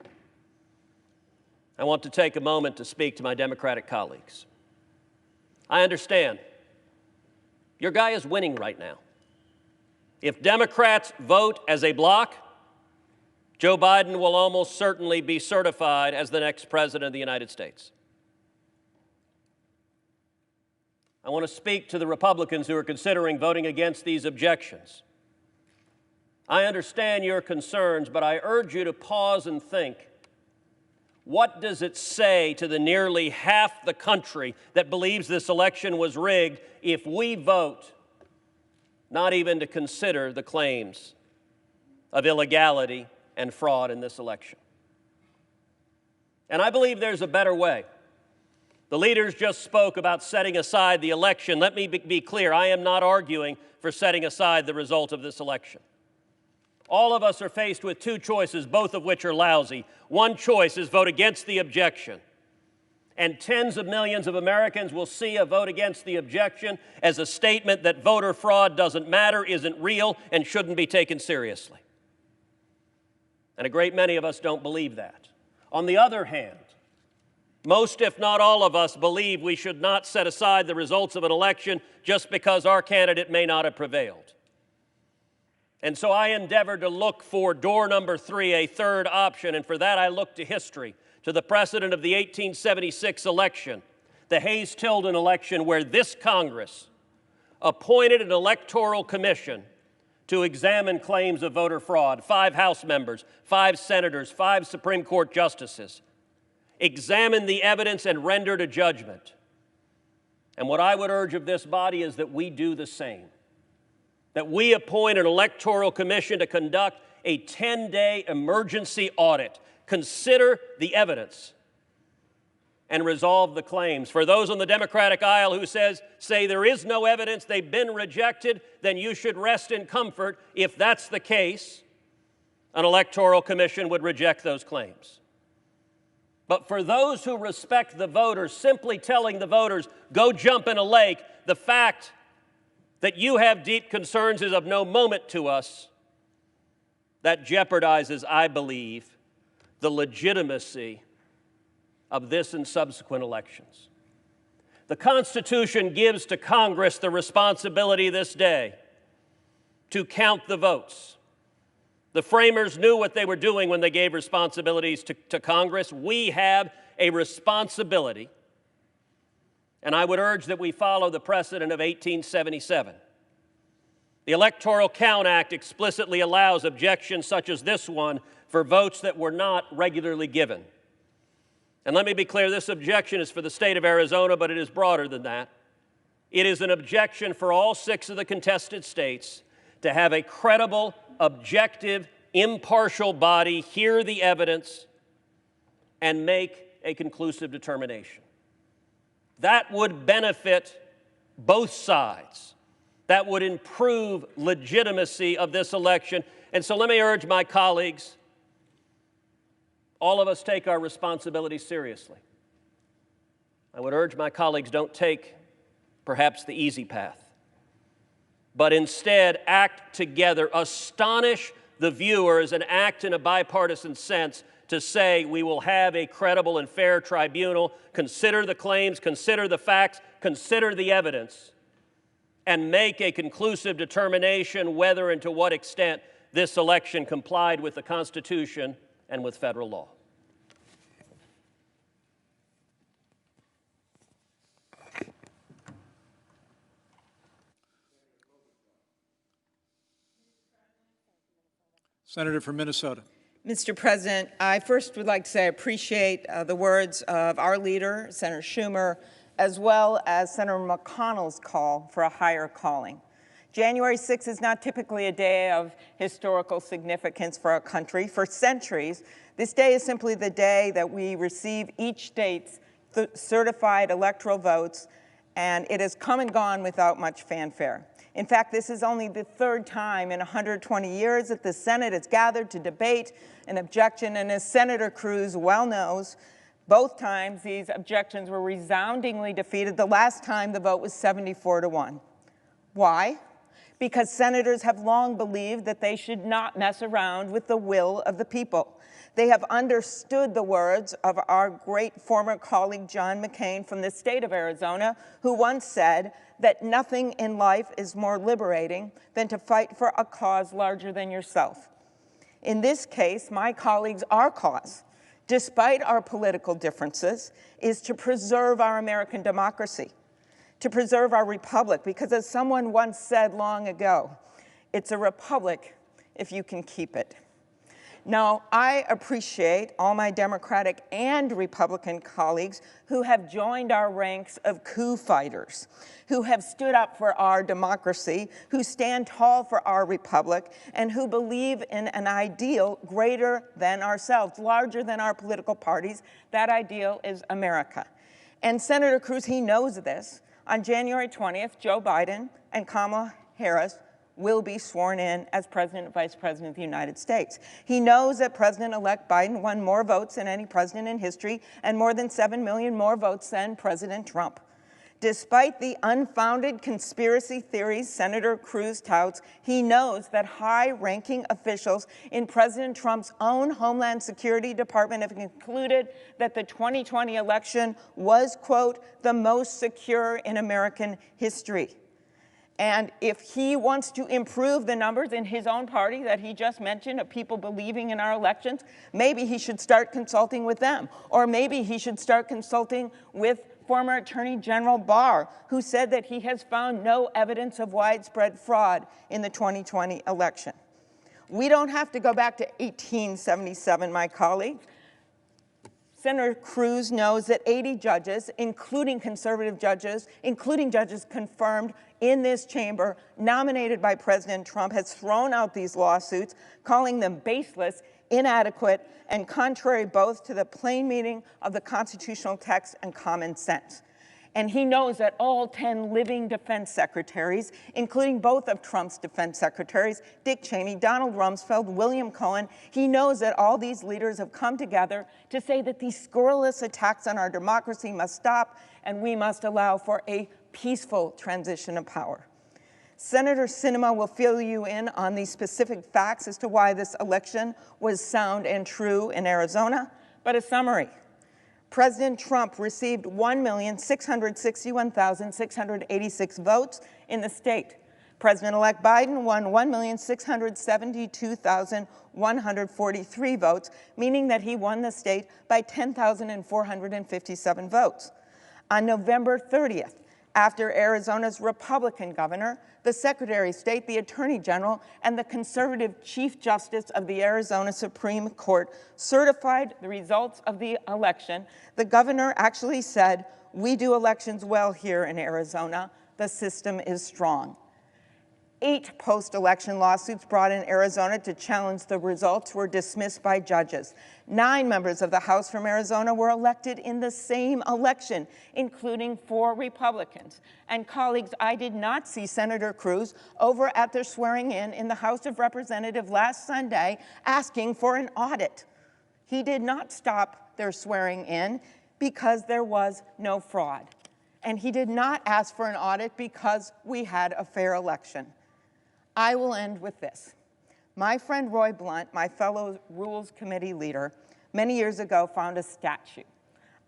I want to take a moment to speak to my Democratic colleagues. I understand your guy is winning right now. If Democrats vote as a bloc, Joe Biden will almost certainly be certified as the next president of the United States. I want to speak to the Republicans who are considering voting against these objections. I understand your concerns, but I urge you to pause and think. What does it say to the nearly half the country that believes this election was rigged if we vote not even to consider the claims of illegality and fraud in this election? And I believe there's a better way. The leaders just spoke about setting aside the election. Let me be clear, I am not arguing for setting aside the result of this election. All of us are faced with two choices, both of which are lousy. One choice is vote against the objection. And tens of millions of Americans will see a vote against the objection as a statement that voter fraud doesn't matter, isn't real, and shouldn't be taken seriously. And a great many of us don't believe that. On the other hand, most, if not all of us, believe we should not set aside the results of an election just because our candidate may not have prevailed. And so I endeavored to look for door number 3, a third option, and for that I looked to history, to the precedent of the 1876 election, the Hayes-Tilden election, where this Congress appointed an electoral commission to examine claims of voter fraud. 5 House members, 5 senators, 5 Supreme Court justices examined the evidence and rendered a judgment. And what I would urge of this body is that we do the same, that we appoint an electoral commission to conduct a 10-day emergency audit, consider the evidence, and resolve the claims. For those on the Democratic aisle who say there is no evidence, they've been rejected, then you should rest in comfort. If that's the case, an electoral commission would reject those claims. But for those who respect the voters, simply telling the voters, go jump in a lake, the fact that you have deep concerns is of no moment to us. That jeopardizes, I believe, the legitimacy of this and subsequent elections. The Constitution gives to Congress the responsibility this day to count the votes. The framers knew what they were doing when they gave responsibilities to Congress. We have a responsibility, and I would urge that we follow the precedent of 1877. The Electoral Count Act explicitly allows objections such as this one for votes that were not regularly given. And let me be clear, this objection is for the state of Arizona, but it is broader than that. It is an objection for all 6 of the contested states to have a credible, objective, impartial body hear the evidence and make a conclusive determination. That would benefit both sides. That would improve legitimacy of this election. And so let me urge my colleagues, all of us take our responsibility seriously. I would urge my colleagues, don't take perhaps the easy path, but instead act together, astonish the viewers, and act in a bipartisan sense to say we will have a credible and fair tribunal, consider the claims, consider the facts, consider the evidence, and make a conclusive determination whether and to what extent this election complied with the Constitution and with federal law. Senator from Minnesota. Mr. President, I first would like to say I appreciate the words of our leader, Senator Schumer, as well as Senator McConnell's call for a higher calling. January 6th is not typically a day of historical significance for our country. For centuries, this day is simply the day that we receive each state's certified electoral votes, and it has come and gone without much fanfare. In fact, this is only the 3rd time in 120 years that the Senate has gathered to debate an objection, and as Senator Cruz well knows, both times these objections were resoundingly defeated. The last time the vote was 74-1. Why? Because senators have long believed that they should not mess around with the will of the people. They have understood the words of our great former colleague John McCain from the state of Arizona, who once said that nothing in life is more liberating than to fight for a cause larger than yourself. In this case, my colleagues, our cause, despite our political differences, is to preserve our American democracy, to preserve our republic, because as someone once said long ago, it's a republic if you can keep it. Now, I appreciate all my Democratic and Republican colleagues who have joined our ranks of coup fighters, who have stood up for our democracy, who stand tall for our republic, and who believe in an ideal greater than ourselves, larger than our political parties. That ideal is America. And Senator Cruz, he knows this. On January 20th, Joe Biden and Kamala Harris will be sworn in as President and Vice President of the United States. He knows that President-elect Biden won more votes than any president in history and more than 7 million more votes than President Trump. Despite the unfounded conspiracy theories Senator Cruz touts, he knows that high-ranking officials in President Trump's own Homeland Security Department have concluded that the 2020 election was, quote, the most secure in American history. And if he wants to improve the numbers in his own party that he just mentioned of people believing in our elections, maybe he should start consulting with them. Or maybe he should start consulting with former Attorney General Barr, who said that he has found no evidence of widespread fraud in the 2020 election. We don't have to go back to 1877, my colleagues. Senator Cruz knows that 80 judges, including conservative judges, including judges confirmed in this chamber, nominated by President Trump, has thrown out these lawsuits, calling them baseless, inadequate, and contrary both to the plain meaning of the constitutional text and common sense. And he knows that all 10 living defense secretaries, including both of Trump's defense secretaries, Dick Cheney, Donald Rumsfeld, William Cohen, he knows that all these leaders have come together to say that these scurrilous attacks on our democracy must stop and we must allow for a peaceful transition of power. Senator Sinema will fill you in on these specific facts as to why this election was sound and true in Arizona, but a summary. President Trump received 1,661,686 votes in the state. President-elect Biden won 1,672,143 votes, meaning that he won the state by 10,457 votes. On November 30th, after Arizona's Republican governor, the Secretary of State, the Attorney General, and the conservative Chief Justice of the Arizona Supreme Court certified the results of the election, the governor actually said, "We do elections well here in Arizona. The system is strong." 8 post-election lawsuits brought in Arizona to challenge the results were dismissed by judges. 9 members of the House from Arizona were elected in the same election, including 4 Republicans. And colleagues, I did not see Senator Cruz over at their swearing in the House of Representatives last Sunday asking for an audit. He did not stop their swearing in because there was no fraud. And he did not ask for an audit because we had a fair election. I will end with this. My friend Roy Blunt, my fellow Rules Committee leader, many years ago found a statue,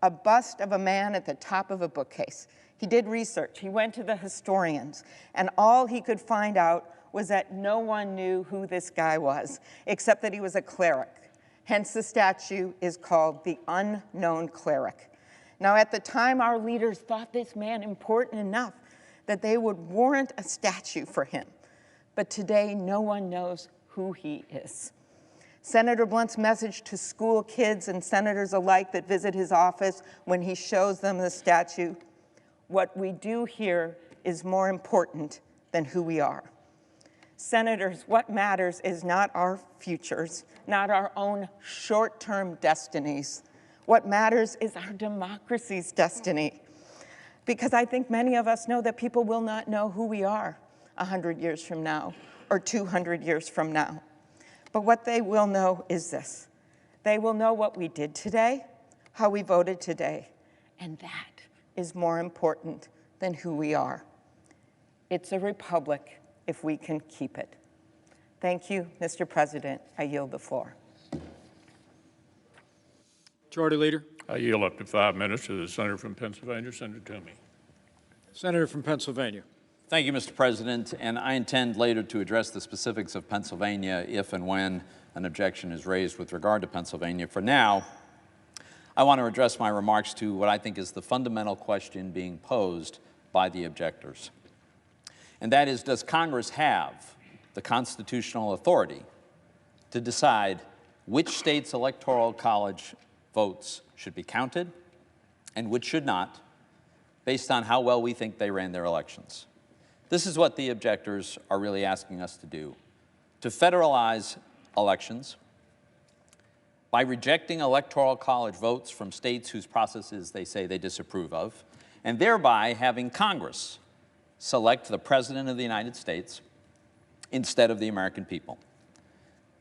a bust of a man at the top of a bookcase. He did research. He went to the historians, and all he could find out was that no one knew who this guy was, except that he was a cleric. Hence, the statue is called the Unknown Cleric. Now, at the time, our leaders thought this man important enough that they would warrant a statue for him. But today, no one knows who he is. Senator Blunt's message to school kids and senators alike that visit his office when he shows them the statue, what we do here is more important than who we are. Senators, what matters is not our futures, not our own short-term destinies. What matters is our democracy's destiny. Because I think many of us know that people will not know who we are 100 years from now or 200 years from now. But what they will know is this. They will know what we did today, how we voted today, and that is more important than who we are. It's a republic if we can keep it. Thank you, Mr. President. I yield the floor. Majority Leader. I yield up to 5 minutes to the Senator from Pennsylvania, Senator Toomey. Senator from Pennsylvania. Thank you, Mr. President, and I intend later to address the specifics of Pennsylvania if and when an objection is raised with regard to Pennsylvania. For now, I want to address my remarks to what I think is the fundamental question being posed by the objectors. And that is, does Congress have the constitutional authority to decide which states' electoral college votes should be counted and which should not, based on how well we think they ran their elections? This is what the objectors are really asking us to do, to federalize elections by rejecting electoral college votes from states whose processes they say they disapprove of, and thereby having Congress select the President of the United States instead of the American people.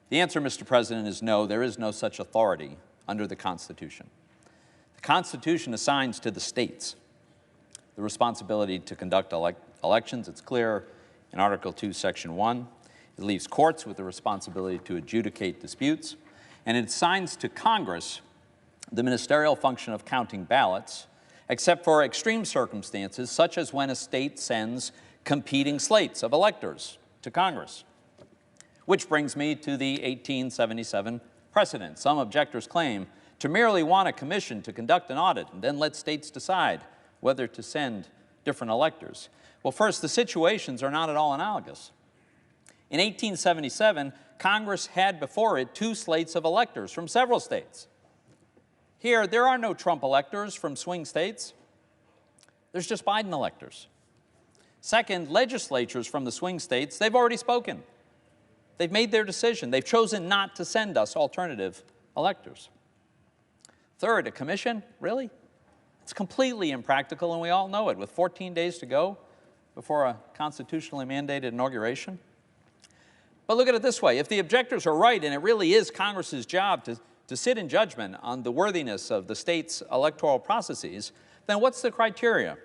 The answer, Mr. President, is no, there is no such authority under the Constitution. The Constitution assigns to the states the responsibility to conduct elections. It's clear in Article 2, Section 1. It leaves courts with the responsibility to adjudicate disputes, and it assigns to Congress the ministerial function of counting ballots, except for extreme circumstances, such as when a state sends competing slates of electors to Congress. Which brings me to the 1877 precedent. Some objectors claim to merely want a commission to conduct an audit and then let states decide whether to send different electors. Well, first, the situations are not at all analogous. In 1877, Congress had before it 2 slates of electors from several states. Here, there are no Trump electors from swing states. There's just Biden electors. Second, legislatures from the swing states, they've already spoken. They've made their decision. They've chosen not to send us alternative electors. Third, a commission? Really? It's completely impractical, and we all know it, with 14 days to go before a constitutionally mandated inauguration. But look at it this way. If the objectors are right, and it really is Congress's job to sit in judgment on the worthiness of the state's electoral processes, then what's the criteria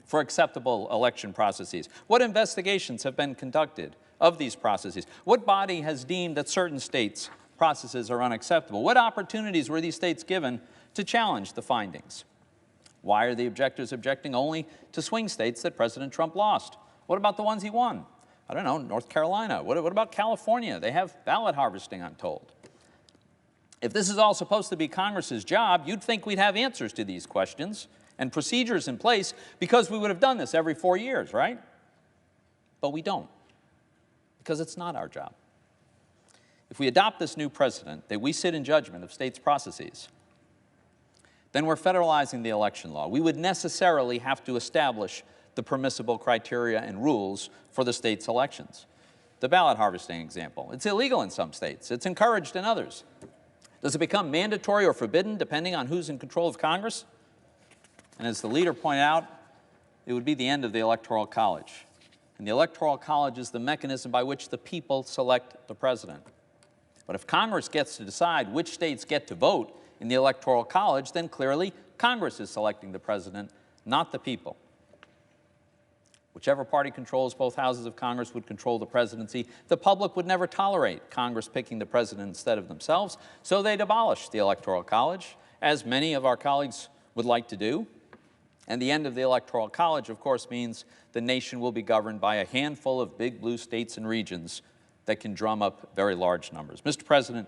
for acceptable election processes? What investigations have been conducted of these processes? What body has deemed that certain states' processes are unacceptable? What opportunities were these states given to challenge the findings? Why are the objectors objecting only to swing states that President Trump lost? What about the ones he won? I don't know, North Carolina. What about California? They have ballot harvesting, I'm told. If this is all supposed to be Congress's job, you'd think we'd have answers to these questions and procedures in place, because we would have done this every 4 years, right? But we don't, because it's not our job. If we adopt this new precedent that we sit in judgment of states' processes, then we're federalizing the election law. We would necessarily have to establish the permissible criteria and rules for the state's elections. The ballot harvesting example, it's illegal in some states. It's encouraged in others. Does it become mandatory or forbidden depending on who's in control of Congress? And as the leader pointed out, it would be the end of the Electoral College. And the Electoral College is the mechanism by which the people select the president. But if Congress gets to decide which states get to vote in the Electoral College, then clearly Congress is selecting the president, not the people. Whichever party controls both houses of Congress would control the presidency. The public would never tolerate Congress picking the president instead of themselves, so they'd abolish the Electoral College, as many of our colleagues would like to do. And the end of the Electoral College, of course, means the nation will be governed by a handful of big blue states and regions that can drum up very large numbers. Mr. President,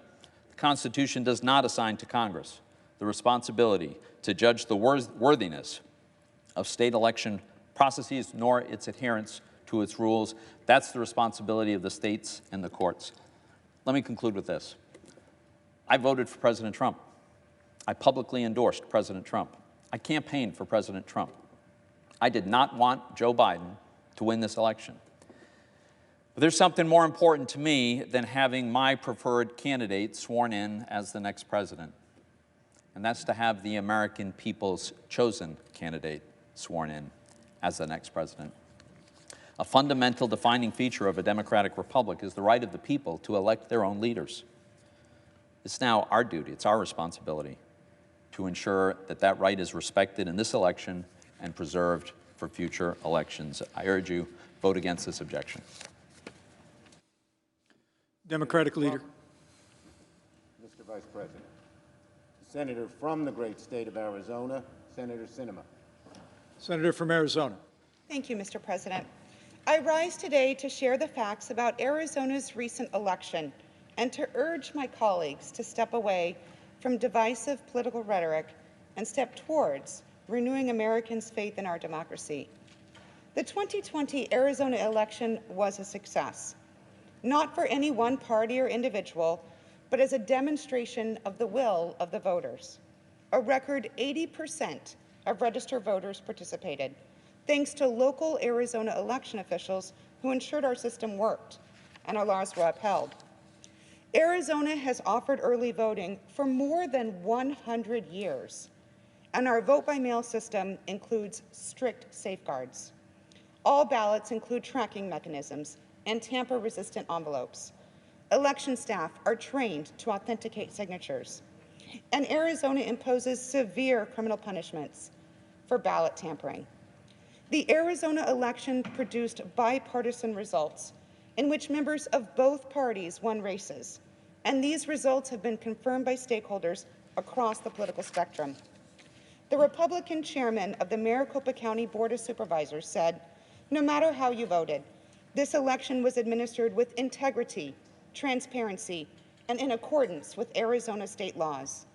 the Constitution does not assign to Congress the responsibility to judge the worthiness of state election processes, nor its adherence to its rules. That's the responsibility of the states and the courts. Let me conclude with this. I voted for President Trump. I publicly endorsed President Trump. I campaigned for President Trump. I did not want Joe Biden to win this election. But there's something more important to me than having my preferred candidate sworn in as the next president, and that's to have the American people's chosen candidate sworn in as the next president. A fundamental defining feature of a democratic republic is the right of the people to elect their own leaders. It's now our duty, it's our responsibility to ensure that that right is respected in this election and preserved for future elections. I urge you, vote against this objection. Democratic leader. Mr. Vice President, the senator from the great state of Arizona, Senator Sinema. Senator from Arizona. Thank you, Mr. President. I rise today to share the facts about Arizona's recent election and to urge my colleagues to step away from divisive political rhetoric and step towards renewing Americans' faith in our democracy. The 2020 Arizona election was a success, not for any one party or individual, but as a demonstration of the will of the voters. A record 80% of registered voters participated, thanks to local Arizona election officials who ensured our system worked and our laws were upheld. Arizona has offered early voting for more than 100 years, and our vote-by-mail system includes strict safeguards. All ballots include tracking mechanisms and tamper-resistant envelopes. Election staff are trained to authenticate signatures, and Arizona imposes severe criminal punishments for ballot tampering. The Arizona election produced bipartisan results in which members of both parties won races, and these results have been confirmed by stakeholders across the political spectrum. The Republican chairman of the Maricopa County Board of Supervisors said, "No matter how you voted, this election was administered with integrity, transparency, and in accordance with Arizona state laws."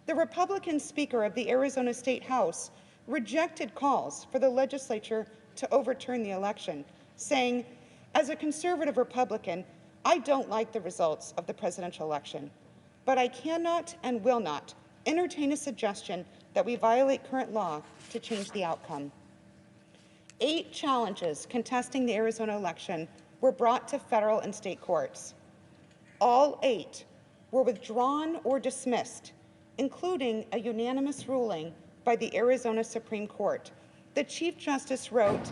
The Republican Speaker of the Arizona State House rejected calls for the legislature to overturn the election, saying, "As a conservative Republican, I don't like the results of the presidential election, but I cannot and will not entertain a suggestion that we violate current law to change the outcome. 8 challenges contesting the Arizona election were brought to federal and state courts. All 8 were withdrawn or dismissed, including a unanimous ruling by the Arizona Supreme Court. The Chief Justice wrote,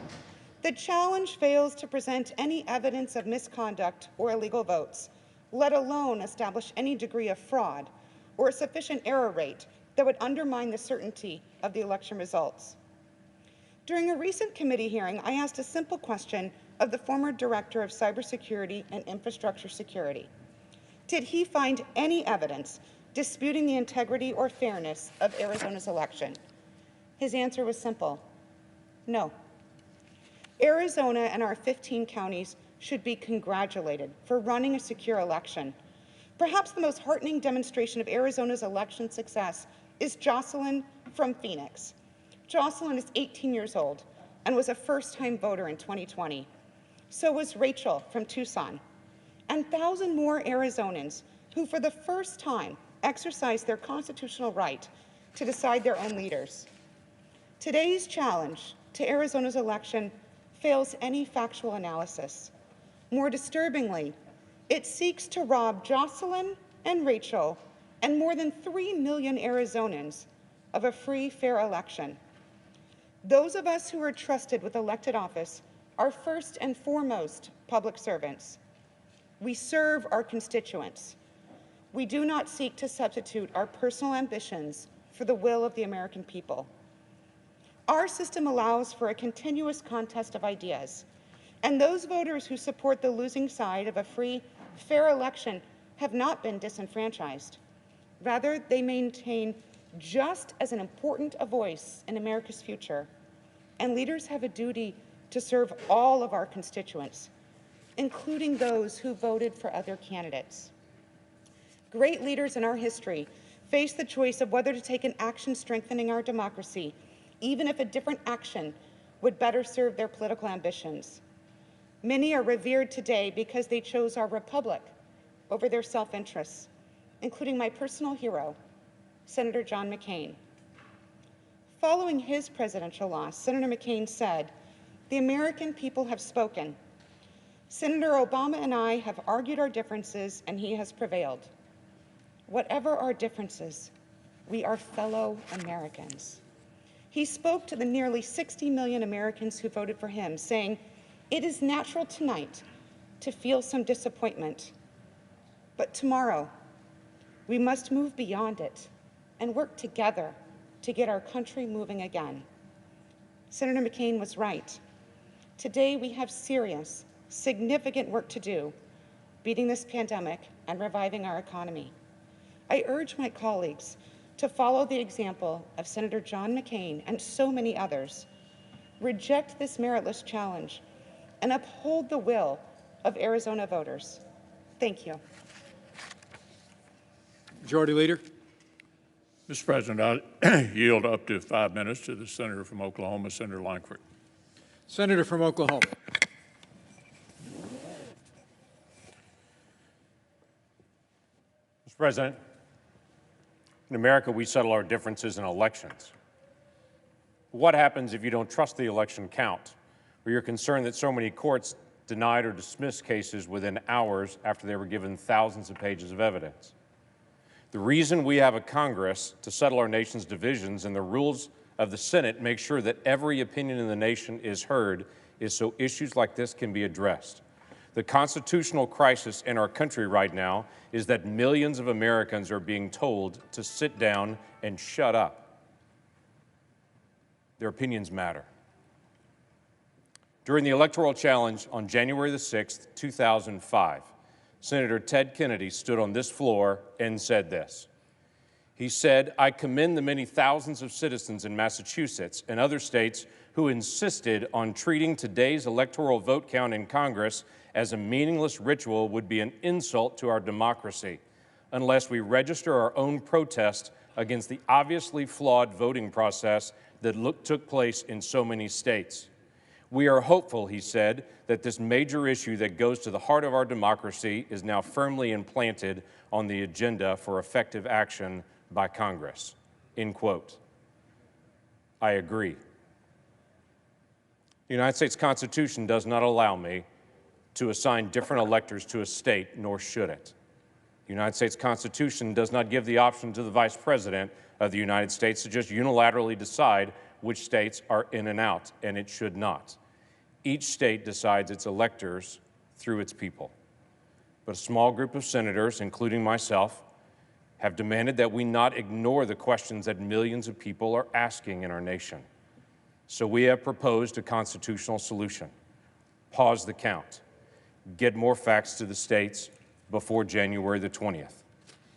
"The challenge fails to present any evidence of misconduct or illegal votes, let alone establish any degree of fraud or a sufficient error rate that would undermine the certainty of the election results." During a recent committee hearing, I asked a simple question of the former Director of Cybersecurity and Infrastructure Security. Did he find any evidence disputing the integrity or fairness of Arizona's election? His answer was simple: no. Arizona and our 15 counties should be congratulated for running a secure election. Perhaps the most heartening demonstration of Arizona's election success is Jocelyn from Phoenix. Jocelyn is 18 years old and was a first-time voter in 2020. So was Rachel from Tucson, and 1,000 more Arizonans who for the first time exercised their constitutional right to decide their own leaders. Today's challenge to Arizona's election fails any factual analysis. More disturbingly, it seeks to rob Jocelyn and Rachel and more than 3 million Arizonans of a free, fair election. Those of us who are trusted with elected office are first and foremost public servants. We serve our constituents. We do not seek to substitute our personal ambitions for the will of the American people. Our system allows for a continuous contest of ideas, and those voters who support the losing side of a free, fair election have not been disenfranchised. Rather, they maintain just as an important a voice in America's future, and leaders have a duty to serve all of our constituents, including those who voted for other candidates. Great leaders in our history face the choice of whether to take an action strengthening our democracy, even if a different action would better serve their political ambitions. Many are revered today because they chose our republic over their self-interests, including my personal hero, Senator John McCain. Following his presidential loss, Senator McCain said, "The American people have spoken. Senator Obama and I have argued our differences, and he has prevailed. Whatever our differences, we are fellow Americans." He spoke to the nearly 60 million Americans who voted for him, saying, "It is natural tonight to feel some disappointment, but tomorrow we must move beyond it and work together to get our country moving again." Senator McCain was right. Today we have serious, significant work to do, beating this pandemic and reviving our economy. I urge my colleagues to follow the example of Senator John McCain and so many others, reject this meritless challenge, and uphold the will of Arizona voters. Thank you. Majority Leader. Mr. President, I yield up to 5 minutes to the Senator from Oklahoma, Senator Lankford. Senator from Oklahoma. Mr. President, in America, we settle our differences in elections. What happens if you don't trust the election count, or you're concerned that so many courts denied or dismissed cases within hours after they were given thousands of pages of evidence? The reason we have a Congress to settle our nation's divisions and the rules of the Senate make sure that every opinion in the nation is heard is so issues like this can be addressed. The constitutional crisis in our country right now is that millions of Americans are being told to sit down and shut up. Their opinions matter. During the electoral challenge on January the 6th, 2005, Senator Ted Kennedy stood on this floor and said this. He said, "I commend the many thousands of citizens in Massachusetts and other states who insisted on treating today's electoral vote count in Congress as a meaningless ritual would be an insult to our democracy unless we register our own protest against the obviously flawed voting process that took place in so many states. We are hopeful," he said, "that this major issue that goes to the heart of our democracy is now firmly implanted on the agenda for effective action by Congress, end quote. I agree. The United States Constitution does not allow me to assign different electors to a state, nor should it. The United States Constitution does not give the option to the Vice President of the United States to just unilaterally decide which states are in and out, and it should not. Each state decides its electors through its people. But a small group of senators, including myself, have demanded that we not ignore the questions that millions of people are asking in our nation. So we have proposed a constitutional solution. Pause the count. Get more facts to the states before January the 20th.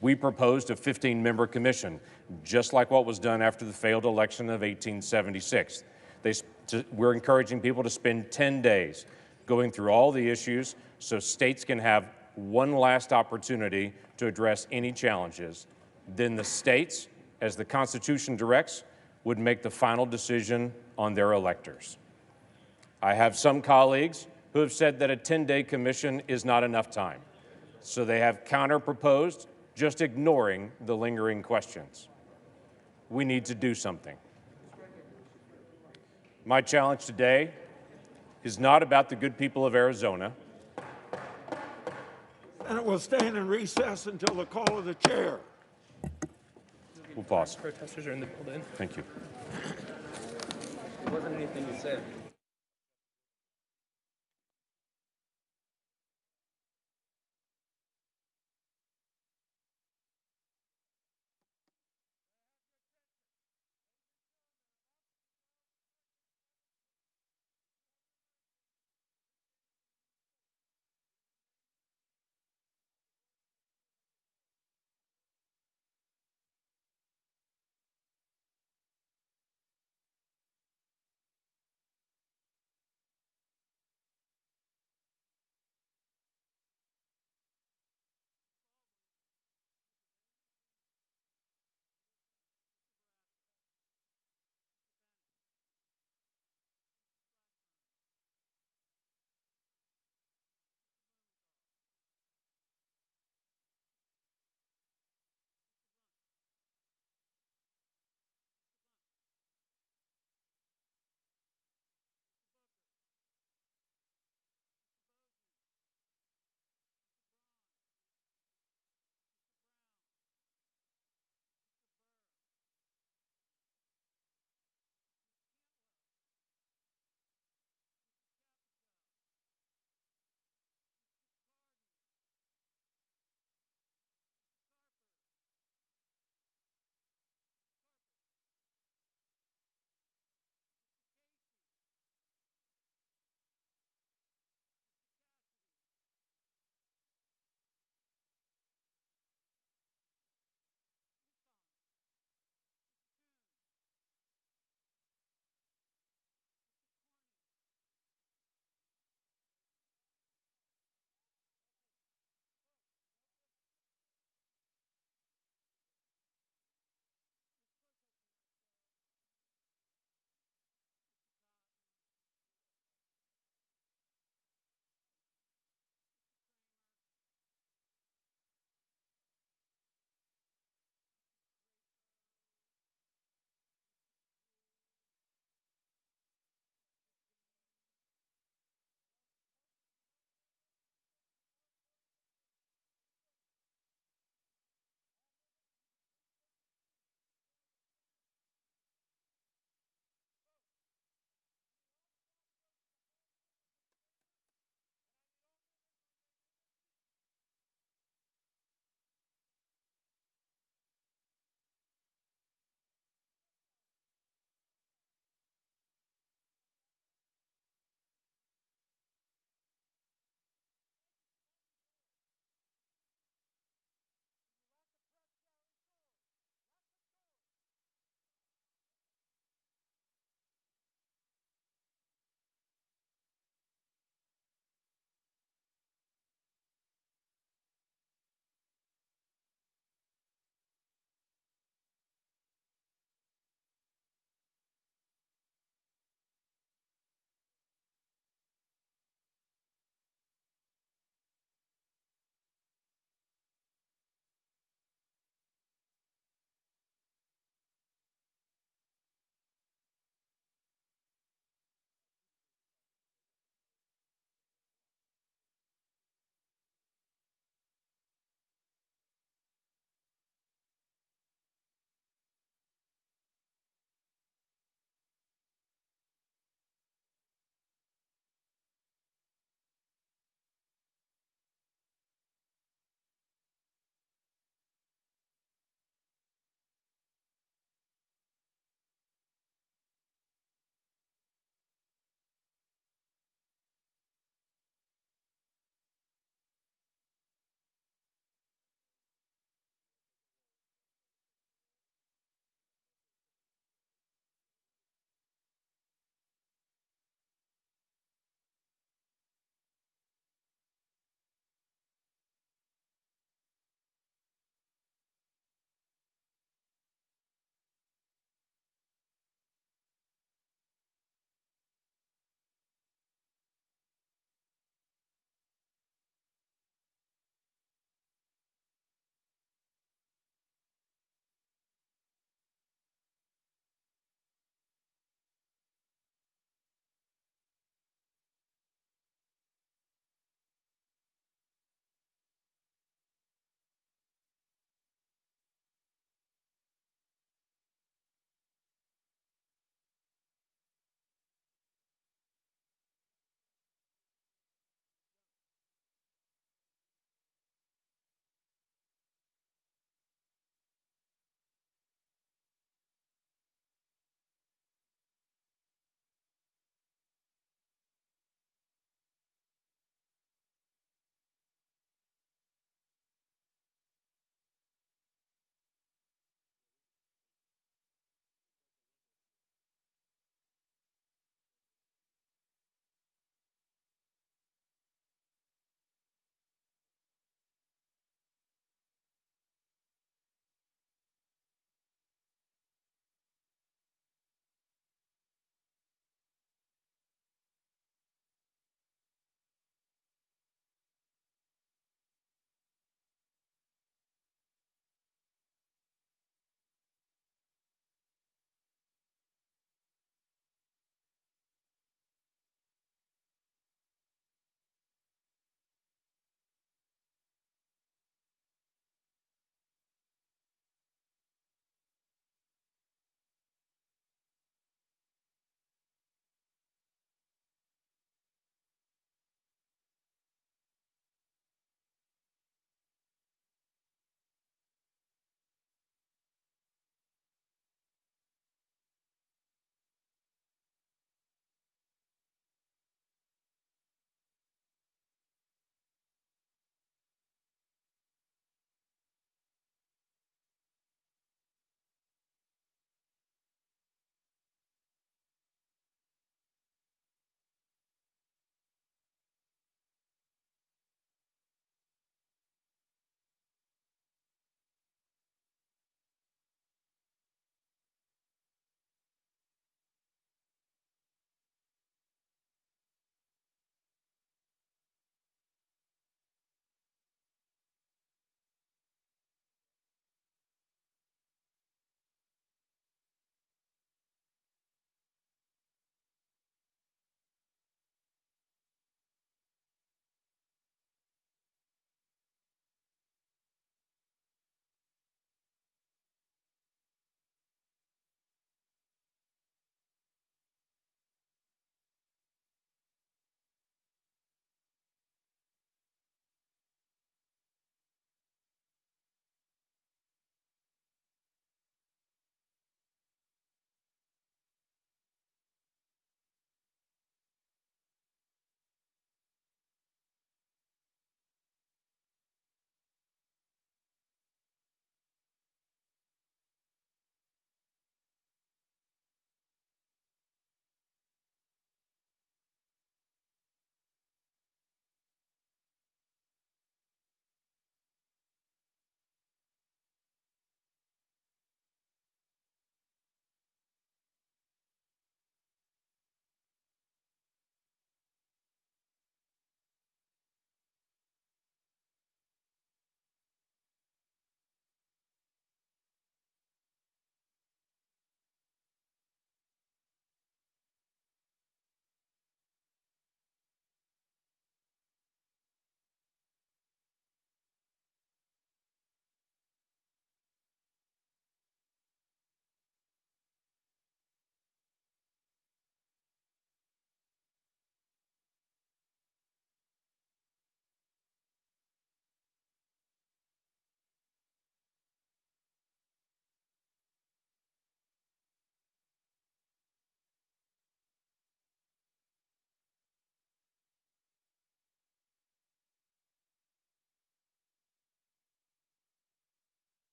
We proposed a 15-member commission, just like what was done after the failed election of 1876. We're encouraging people to spend 10 days going through all the issues so states can have one last opportunity to address any challenges. Then the states, as the Constitution directs, would make the final decision on their electors. I have some colleagues who have said that a 10-day commission is not enough time, so they have counter-proposed, just ignoring the lingering questions. We need to do something. My challenge today is not about the good people of Arizona. And it will stand in recess until the call of the chair. We'll pause. Protesters are in the building. Thank you. There wasn't anything you said.